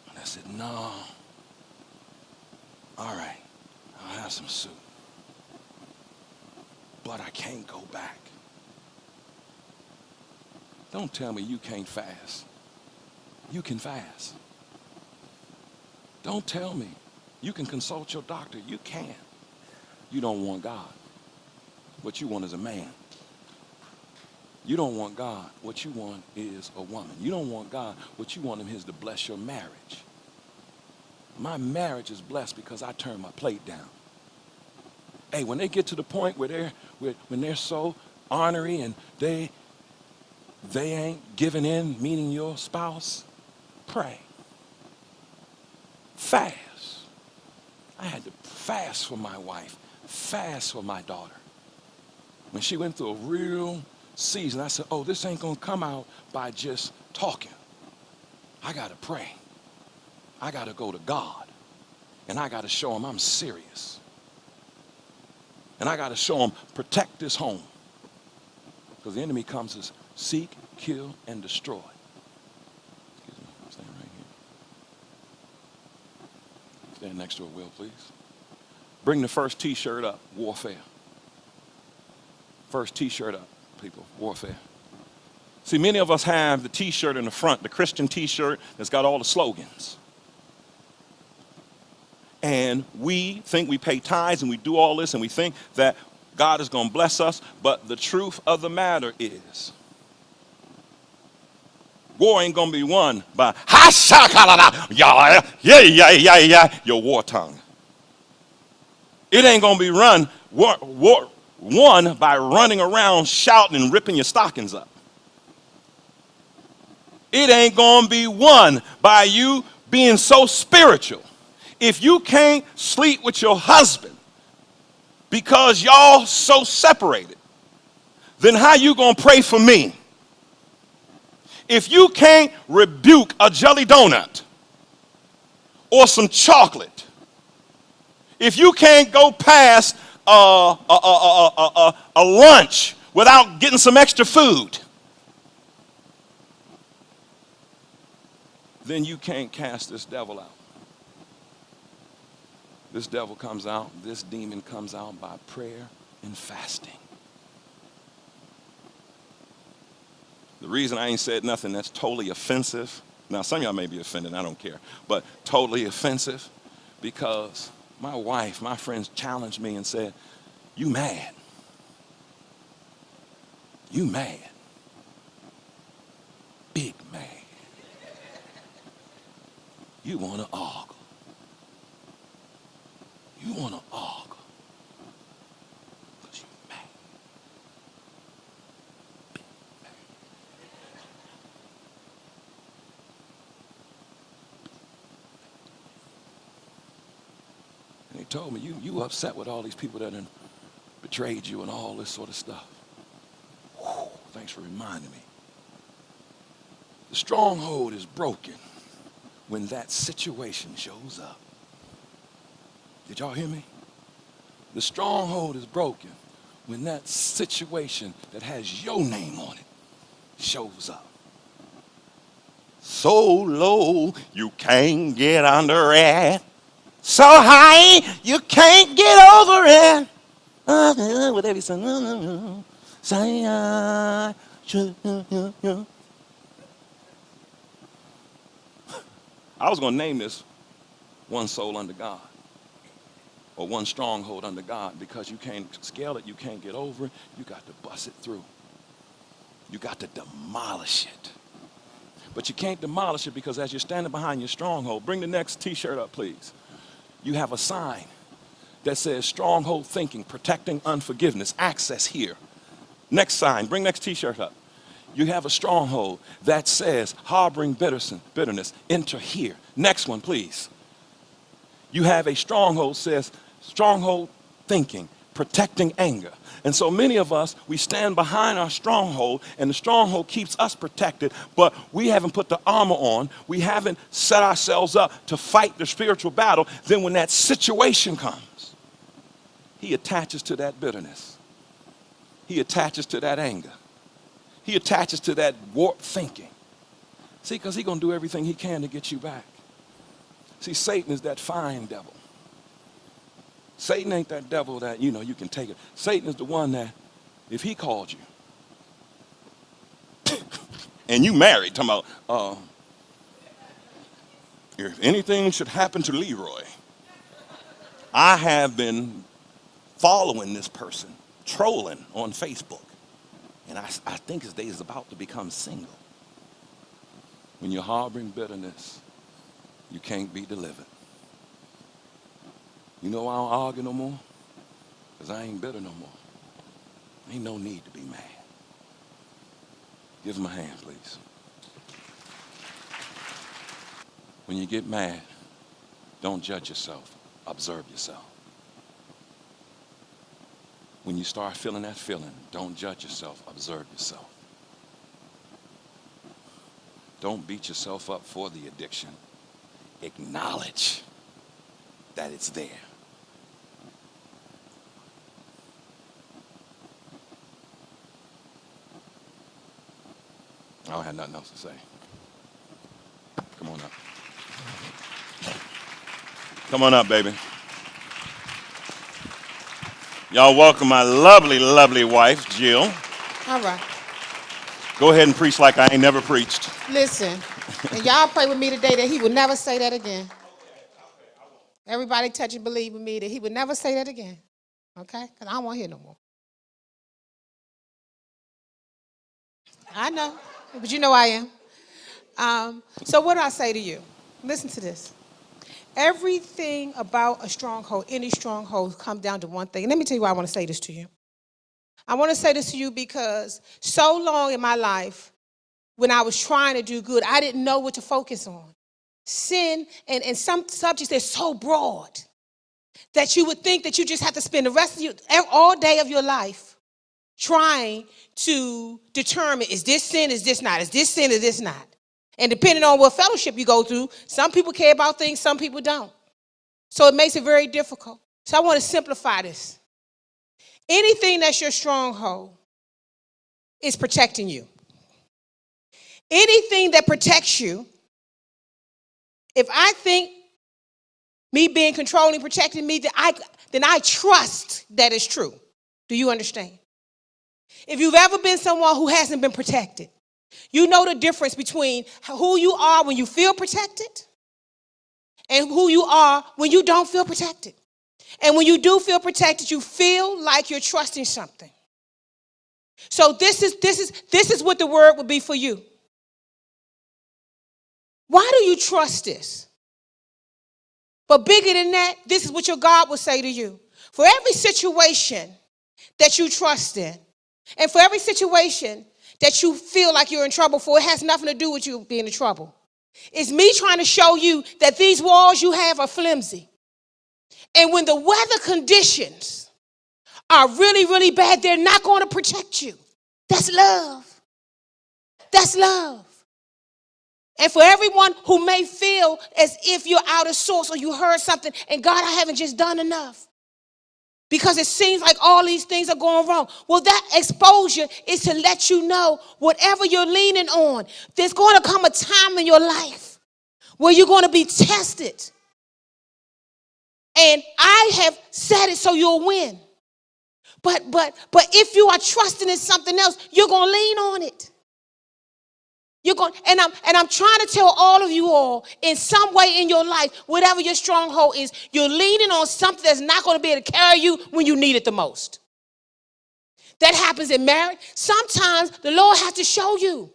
And I said, no. All right, I'll have some soup. But I can't go back. Don't tell me you can't fast. You can fast. Don't tell me you can consult your doctor. You can. You don't want God. What you want is a man. You don't want God. What you want is a woman. You don't want God. What you want him is to bless your marriage. My marriage is blessed because I turn my plate down. Hey, when they get to the point where when they're so ornery and they ain't giving in, meaning your spouse, pray. Fast. I had to fast for my wife, fast for my daughter. When she went through a real season, I said, oh, this ain't going to come out by just talking. I got to pray. I got to go to God. And I got to show him I'm serious. And I got to show him protect this home. Because the enemy comes to seek, kill, and destroy. Excuse me, I'm standing right here. Stand next to it, Will, please. Bring the first T-shirt up, warfare. First T-shirt up, people, warfare. See, many of us have the T-shirt in the front, the Christian T-shirt that's got all the slogans. And we think we pay tithes and we do all this and we think that God is going to bless us, but the truth of the matter is, war ain't going to be won by your war tongue. It ain't going to be won by running around shouting and ripping your stockings up. It ain't going to be won by you being so spiritual. If you can't sleep with your husband because y'all so separated, then how you going to pray for me? If you can't rebuke a jelly donut or some chocolate, if you can't go past a lunch without getting some extra food, then you can't cast this devil out. This devil comes out, this demon comes out by prayer and fasting. The reason I ain't said nothing that's totally offensive, now some of y'all may be offended, I don't care, but totally offensive, because my wife, my friends challenged me and said, you mad. You mad. Big mad. You want to argue. You want to argue. Because you mad. Big mad. And he told me, you upset with all these people that done betrayed you and all this sort of stuff. Whew, thanks for reminding me. The stronghold is broken when that situation shows up. Did y'all hear me? The stronghold is broken when that situation that has your name on it shows up. So low, you can't get under it. So high, you can't get over it. With every song, say I should. I was going to name this One Soul Under God, or One Stronghold Under God, because you can't scale it, you can't get over it, you got to bust it through. You got to demolish it. But you can't demolish it because as you're standing behind your stronghold, bring the next t-shirt up, please. You have a sign that says stronghold thinking, protecting unforgiveness, access here. Next sign, bring next t-shirt up. You have a stronghold that says harboring bitterness, enter here. Next one, please. You have a stronghold says stronghold thinking, protecting anger. And so many of us, we stand behind our stronghold and the stronghold keeps us protected, but we haven't put the armor on. We haven't set ourselves up to fight the spiritual battle. Then when that situation comes, he attaches to that bitterness. He attaches to that anger. He attaches to that warped thinking. See, because he's going to do everything he can to get you back. See, Satan is that fine devil. Satan ain't that devil that, you can take it. Satan is the one that, if he called you, and you married, talking about, if anything should happen to Leroy, I have been following this person, trolling on Facebook. And I think his day is about to become single. When you're harboring bitterness, you can't be delivered. You know why I don't argue no more? Because I ain't bitter no more. Ain't no need to be mad. Give him a hand, please. When you get mad, don't judge yourself. Observe yourself. When you start feeling that feeling, don't judge yourself, observe yourself. Don't beat yourself up for the addiction. Acknowledge that it's there. I don't have nothing else to say. Come on up. Come on up, baby. Y'all welcome my lovely, lovely wife, Jill. All right. Go ahead and preach like I ain't never preached. Listen, and y'all pray with me today that he would never say that again. Everybody touch and believe with me that he would never say that again. Okay? Because I don't want to hear no more. I know, but you know I am. So what do I say to you? Listen to this. Everything about a stronghold, any stronghold, comes down to one thing. And let me tell you why I want to say this to you. I want to say this to you because so long in my life, when I was trying to do good, I didn't know what to focus on. Sin and some subjects, they're so broad that you would think that you just have to spend the rest of all day of your life trying to determine, is this sin, is this not? Is this sin, is this not? And depending on what fellowship you go through, some people care about things, some people don't. So it makes it very difficult. So I want to simplify this. Anything that's your stronghold is protecting you. Anything that protects you, if I think me being controlling, protecting me, then I trust that it's true. Do you understand? If you've ever been someone who hasn't been protected, You know the difference between who you are when you feel protected and who you are when you don't feel protected. And when you do feel protected, you feel like you're trusting something. So this is what the word would be for you. Why do you trust this? But bigger than that, this is what your God will say to you. For every situation that you trust in, and for every situation that you feel like you're in trouble for, it has nothing to do with you being in trouble. It's me trying to show you that these walls you have are flimsy. And when the weather conditions are really, really bad, they're not going to protect you. That's love. That's love. And for everyone who may feel as if you're out of sorts or you heard something, and God, I haven't just done enough, because it seems like all these things are going wrong. Well, that exposure is to let you know whatever you're leaning on, there's going to come a time in your life where you're going to be tested. And I have said it so you'll win. But if you are trusting in something else, you're going to lean on it. I'm trying to tell all of you all, in some way in your life, whatever your stronghold is, you're leaning on something that's not going to be able to carry you when you need it the most. That happens in marriage. Sometimes the Lord has to show you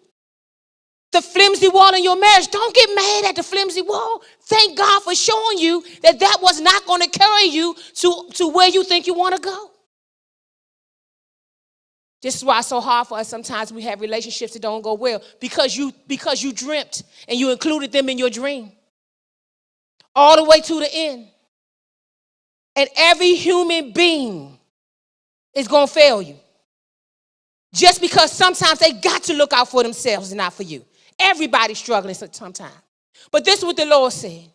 the flimsy wall in your marriage. Don't get mad at the flimsy wall. Thank God for showing you that that was not going to carry you to where you think you want to go. This is why it's so hard for us. Sometimes we have relationships that don't go well because you dreamt and you included them in your dream all the way to the end. And every human being is going to fail you. Just because sometimes they got to look out for themselves and not for you. Everybody's struggling sometimes. But this is what the Lord said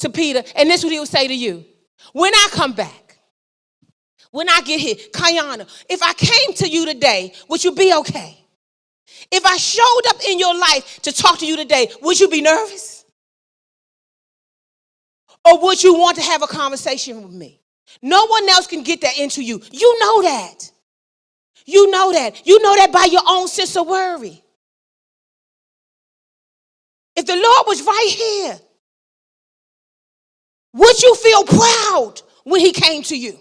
to Peter, and this is what he will say to you. When I come back, when I get here, Kayana, if I came to you today, would you be okay? If I showed up in your life to talk to you today, would you be nervous? Or would you want to have a conversation with me? No one else can get that into you. You know that. You know that. You know that by your own sense of worry. If the Lord was right here, would you feel proud when he came to you?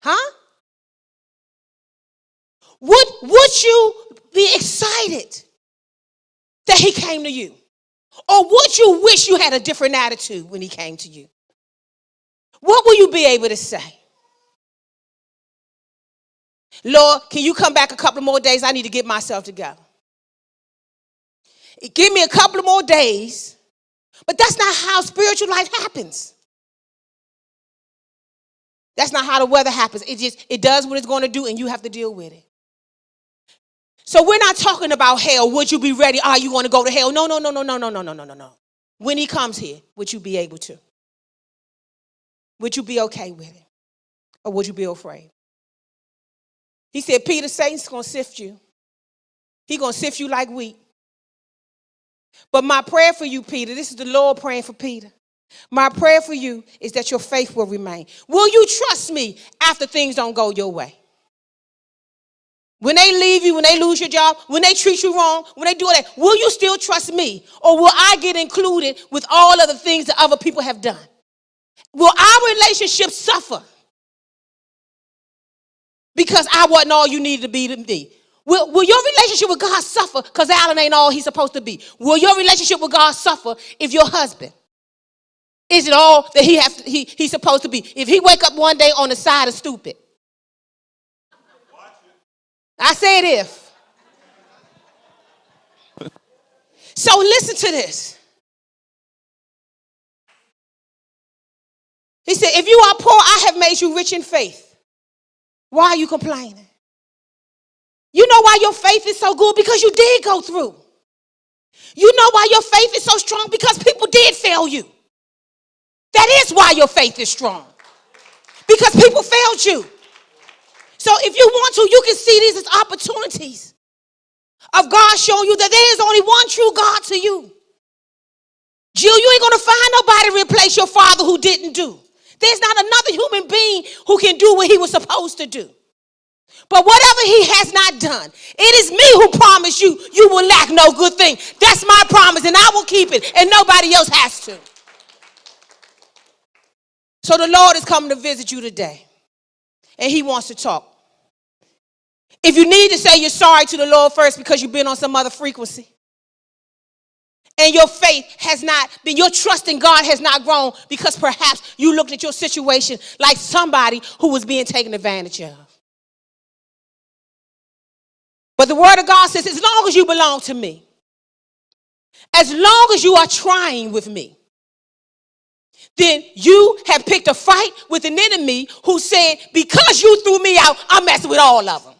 Huh? Would you be excited that he came to you? Or would you wish you had a different attitude when he came to you? What will you be able to say? Lord, can you come back a couple more days? I need to get myself together. Give me a couple of more days. But that's not how spiritual life happens. That's not how the weather happens. It does what it's going to do, and you have to deal with it. So we're not talking about hell. Would you be ready? Are you going to go to hell? No. When he comes here, would you be able to? Would you be okay with it? Or would you be afraid? He said, Peter, Satan's going to sift you. He's going to sift you like wheat. But my prayer for you, Peter, this is the Lord praying for Peter. My prayer for you is that your faith will remain. Will you trust me after things don't go your way? When they leave you, when they lose your job, when they treat you wrong, when they do all that, will you still trust me? Or will I get included with all of the things that other people have done? Will our relationship suffer because I wasn't all you needed to be? Will your relationship with God suffer because Alan ain't all he's supposed to be? Will your relationship with God suffer if your husband isn't all that he's supposed to be? If he wake up one day on the side of stupid. I said if. So listen to this. He said, if you are poor, I have made you rich in faith. Why are you complaining? You know why your faith is so good? Because you did go through. You know why your faith is so strong? Because people did fail you. That is why your faith is strong. Because people failed you. So if you want to, you can see these as opportunities of God showing you that there is only one true God to you. Jill, you ain't going to find nobody to replace your father who didn't do. There's not another human being who can do what he was supposed to do. But whatever he has not done, it is me who promise you, you will lack no good thing. That's my promise, and I will keep it, and nobody else has to. So the Lord is coming to visit you today, and he wants to talk. If you need to say you're sorry to the Lord first because you've been on some other frequency, and your faith has not been, your trust in God has not grown because perhaps you looked at your situation like somebody who was being taken advantage of. But the word of God says, as long as you belong to me, as long as you are trying with me, then you have picked a fight with an enemy who said, because you threw me out, I'm messing with all of them.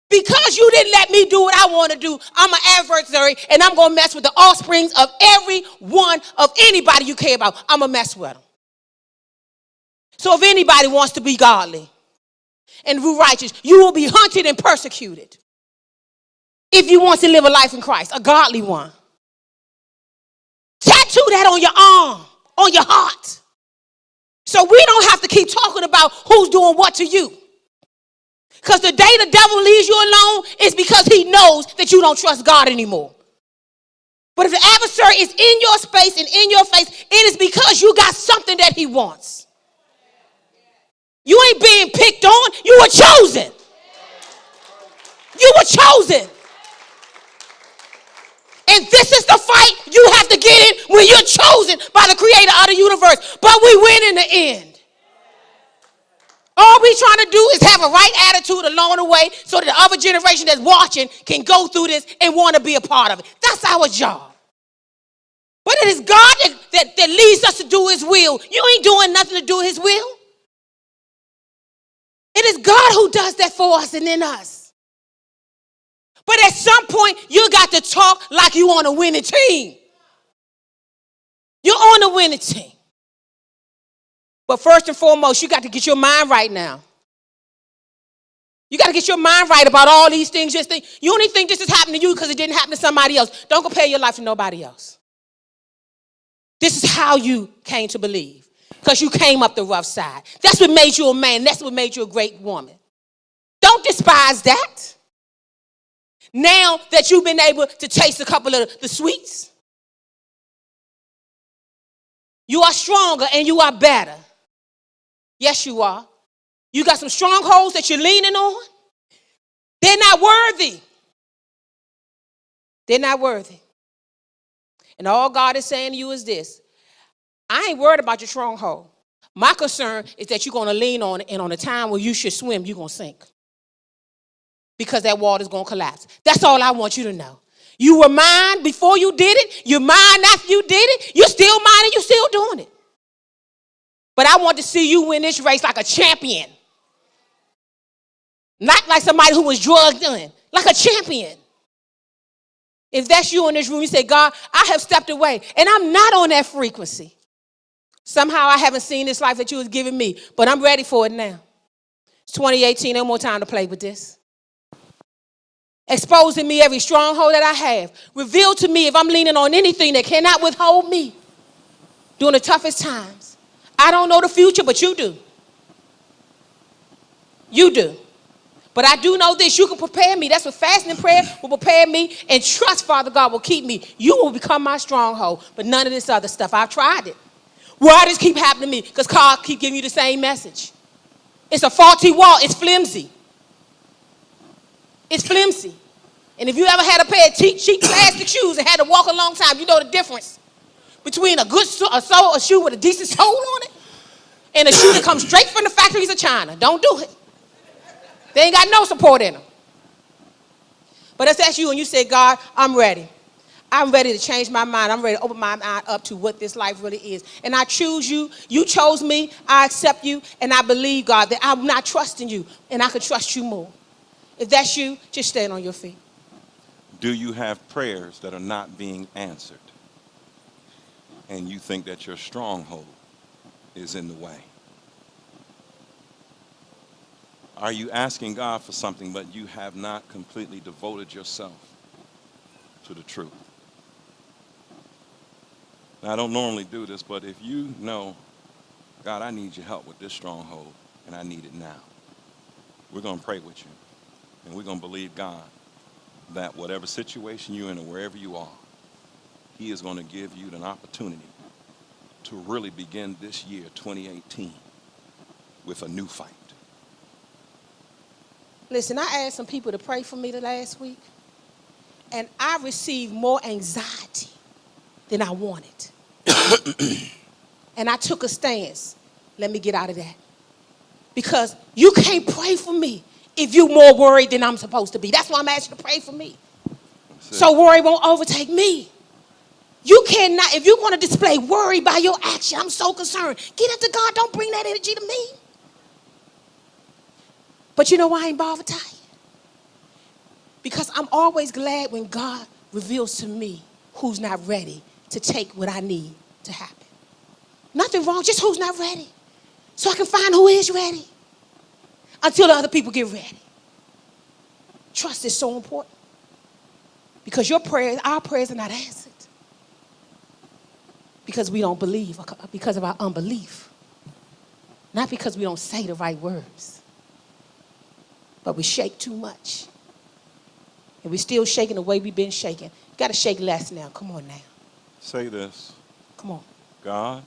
Because you didn't let me do what I want to do, I'm an adversary, and I'm going to mess with the offsprings of every one of anybody you care about. I'm going to mess with them. So if anybody wants to be godly and be righteous, you will be hunted and persecuted. If you want to live a life in Christ, a godly one. Tattoo that on your arm, on your heart. So we don't have to keep talking about who's doing what to you. Because the day the devil leaves you alone is because he knows that you don't trust God anymore. But if the adversary is in your space and in your face, it is because you got something that he wants. You ain't being picked on. You were chosen. You were chosen. And this is the fight you have to get in when you're chosen by the creator of the universe. But we win in the end. All we trying to do is have a right attitude along the way so that the other generation that's watching can go through this and want to be a part of it. That's our job. But it is God that leads us to do his will. You ain't doing nothing to do his will. It is God who does that for us and in us. But at some point, you got to talk like you on a winning team. You're on a winning team. But first and foremost, you got to get your mind right now. You got to get your mind right about all these things. You only think this is happening to you because it didn't happen to somebody else. Don't compare your life to nobody else. This is how you came to believe. Because you came up the rough side. That's what made you a man. That's what made you a great woman. Don't despise that. Now that you've been able to taste a couple of the sweets, you are stronger and you are better. Yes, you are. You got some strongholds that you're leaning on. They're not worthy. They're not worthy. And all God is saying to you is this. I ain't worried about your stronghold. My concern is that you're going to lean on it, and on the time where you should swim, you're going to sink. Because that water's going to collapse. That's all I want you to know. You were mine before you did it. You're mine after you did it. You're still mine and you're still doing it. But I want to see you win this race like a champion. Not like somebody who was drugged in. Like a champion. If that's you in this room, you say, God, I have stepped away. And I'm not on that frequency. Somehow I haven't seen this life that you was giving me. But I'm ready for it now. It's 2018. No more time to play with this. Exposing me every stronghold that I have. Reveal to me if I'm leaning on anything that cannot withhold me during the toughest times. I don't know the future, but you do. You do. But I do know this. You can prepare me. That's what fasting and prayer will prepare me. And trust, Father God, will keep me. You will become my stronghold. But none of this other stuff. I've tried it. Why does this keep happening to me? Because God keep giving you the same message. It's a faulty wall. It's flimsy. It's flimsy. And if you ever had a pair of cheap plastic shoes and had to walk a long time, you know the difference between a good a shoe with a decent sole on it and a shoe that comes straight from the factories of China. Don't do it. They ain't got no support in them. But if that's you and you say, God, I'm ready. I'm ready to change my mind. I'm ready to open my mind up to what this life really is. And I choose you. You chose me. I accept you. And I believe, God, that I'm not trusting you. And I can trust you more. If that's you, just stand on your feet. Do you have prayers that are not being answered? And you think that your stronghold is in the way? Are you asking God for something, but you have not completely devoted yourself to the truth? Now, I don't normally do this, but if you know, God, I need your help with this stronghold, and I need it now. We're going to pray with you. And we're going to believe God that whatever situation you're in or wherever you are, he is going to give you an opportunity to really begin this year, 2018, with a new fight. Listen, I asked some people to pray for me the last week, and I received more anxiety than I wanted. And I took a stance. Let me get out of that. Because you can't pray for me if you're more worried than I'm supposed to be. That's why I'm asking you to pray for me. So worry won't overtake me. You cannot, if you're going to display worry by your action, I'm so concerned. Get it to God. Don't bring that energy to me. But you know why I ain't bothered to tell you? Because I'm always glad when God reveals to me who's not ready to take what I need to happen. Nothing wrong, just who's not ready. So I can find who is ready until the other people get ready. Trust is so important. Because your prayers, our prayers are not answered. Because we don't believe, because of our unbelief. Not because we don't say the right words. But we shake too much. And we're still shaking the way we've been shaking. You got to shake less now. Come on now. Say this. Come on. God,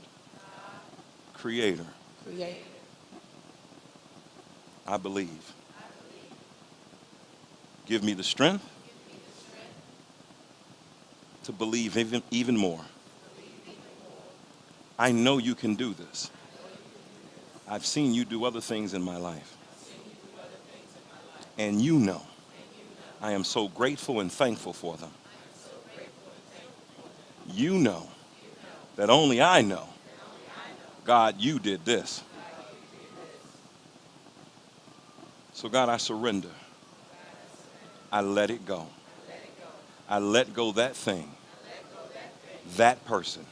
Creator, Creator, I believe. Give me the strength to believe even more. I know you can do this. I've seen you do other things in my life. And you know, I am so grateful and thankful for them. You know that only I know, God, you did this. So God, I surrender. I let it go. I let go that thing, that person,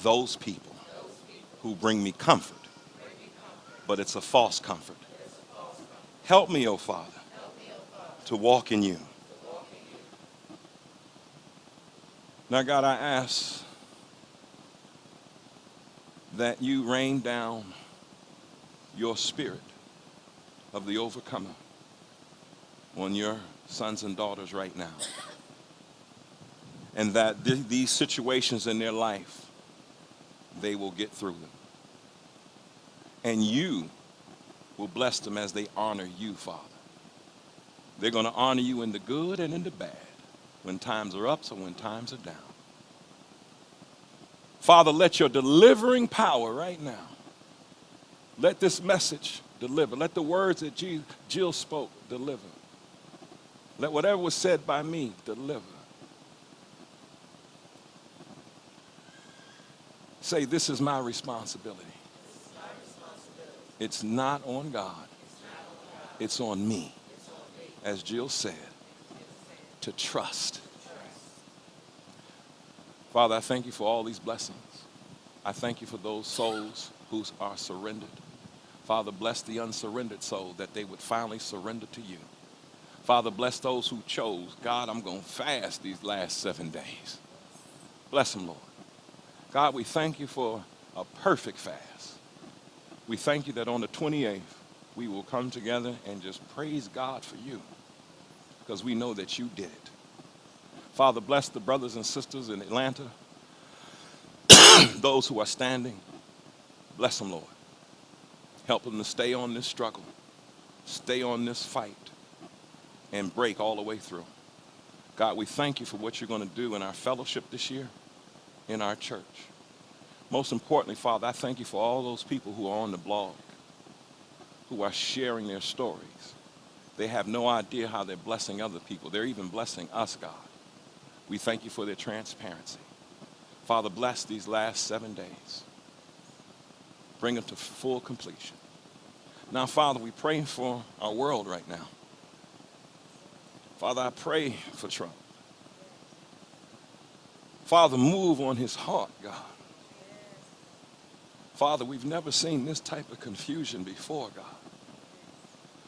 those people who bring me comfort, but it's a false comfort. Help me, oh Father, to walk in you. Now, God, I ask that you rain down your spirit of the overcomer on your sons and daughters right now. And that these situations in their life, they will get through them. And you will bless them as they honor you, Father. They're going to honor you in the good and in the bad, when times are up and when times are down. Father, let your delivering power right now, let this message deliver. Let the words that Jill spoke deliver. Let whatever was said by me deliver. Say, this is my responsibility. It's not on God. It's on me. As Jill said, to trust. Father, I thank you for all these blessings. I thank you for those souls who are surrendered. Father, bless the unsurrendered soul that they would finally surrender to you. Father, bless those who chose, God, I'm going to fast these last 7 days. Bless them, Lord. God, we thank you for a perfect fast. We thank you that on the 28th, we will come together and just praise God for you, because we know that you did it. Father, bless the brothers and sisters in Atlanta, those who are standing. Bless them, Lord. Help them to stay on this struggle, stay on this fight, and break all the way through. God, we thank you for what you're going to do in our fellowship this year, in our church. Most importantly, Father, I thank you for all those people who are on the blog, who are sharing their stories. They have no idea how they're blessing other people. They're even blessing us, God. We thank you for their transparency. Father, bless these last 7 days. Bring them to full completion. Now, Father, we pray for our world right now. Father, I pray for Trump. Father, move on his heart, God. Father, we've never seen this type of confusion before, God.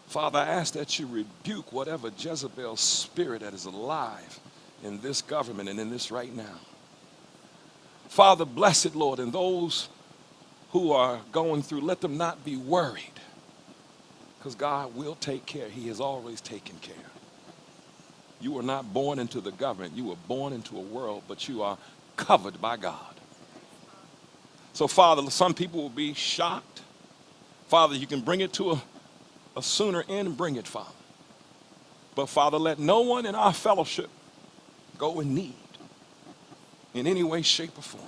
Father, I ask that you rebuke whatever Jezebel spirit that is alive in this government and in this right now. Father, bless it, Lord, and those who are going through, let them not be worried. Because God will take care. He has always taken care. You were not born into the government. You were born into a world, but you are covered by God. So, Father, some people will be shocked. Father, you can bring it to a sooner end, bring it, Father. But, Father, let no one in our fellowship go in need in any way, shape, or form.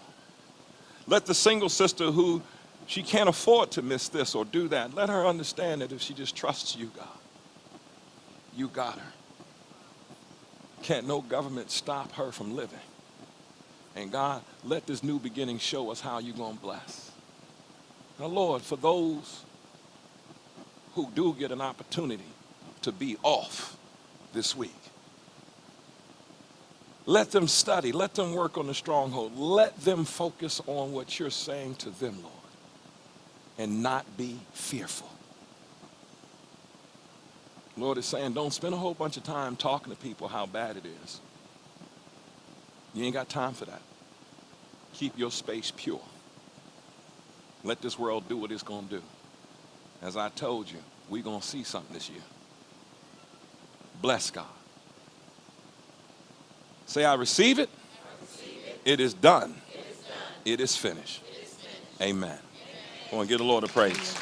Let the single sister who she can't afford to miss this or do that, let her understand that if she just trusts you, God, you got her. Can't no government stop her from living. And God, let this new beginning show us how you're going to bless. Now, Lord, for those who do get an opportunity to be off this week, let them study. Let them work on the stronghold. Let them focus on what you're saying to them, Lord, and not be fearful. Lord is saying, don't spend a whole bunch of time talking to people how bad it is. You ain't got time for that. Keep your space pure. Let this world do what it's going to do. As I told you, we're going to see something this year. Bless God. Say, I receive it. It is done. It is finished. Amen. I want to give the Lord a praise.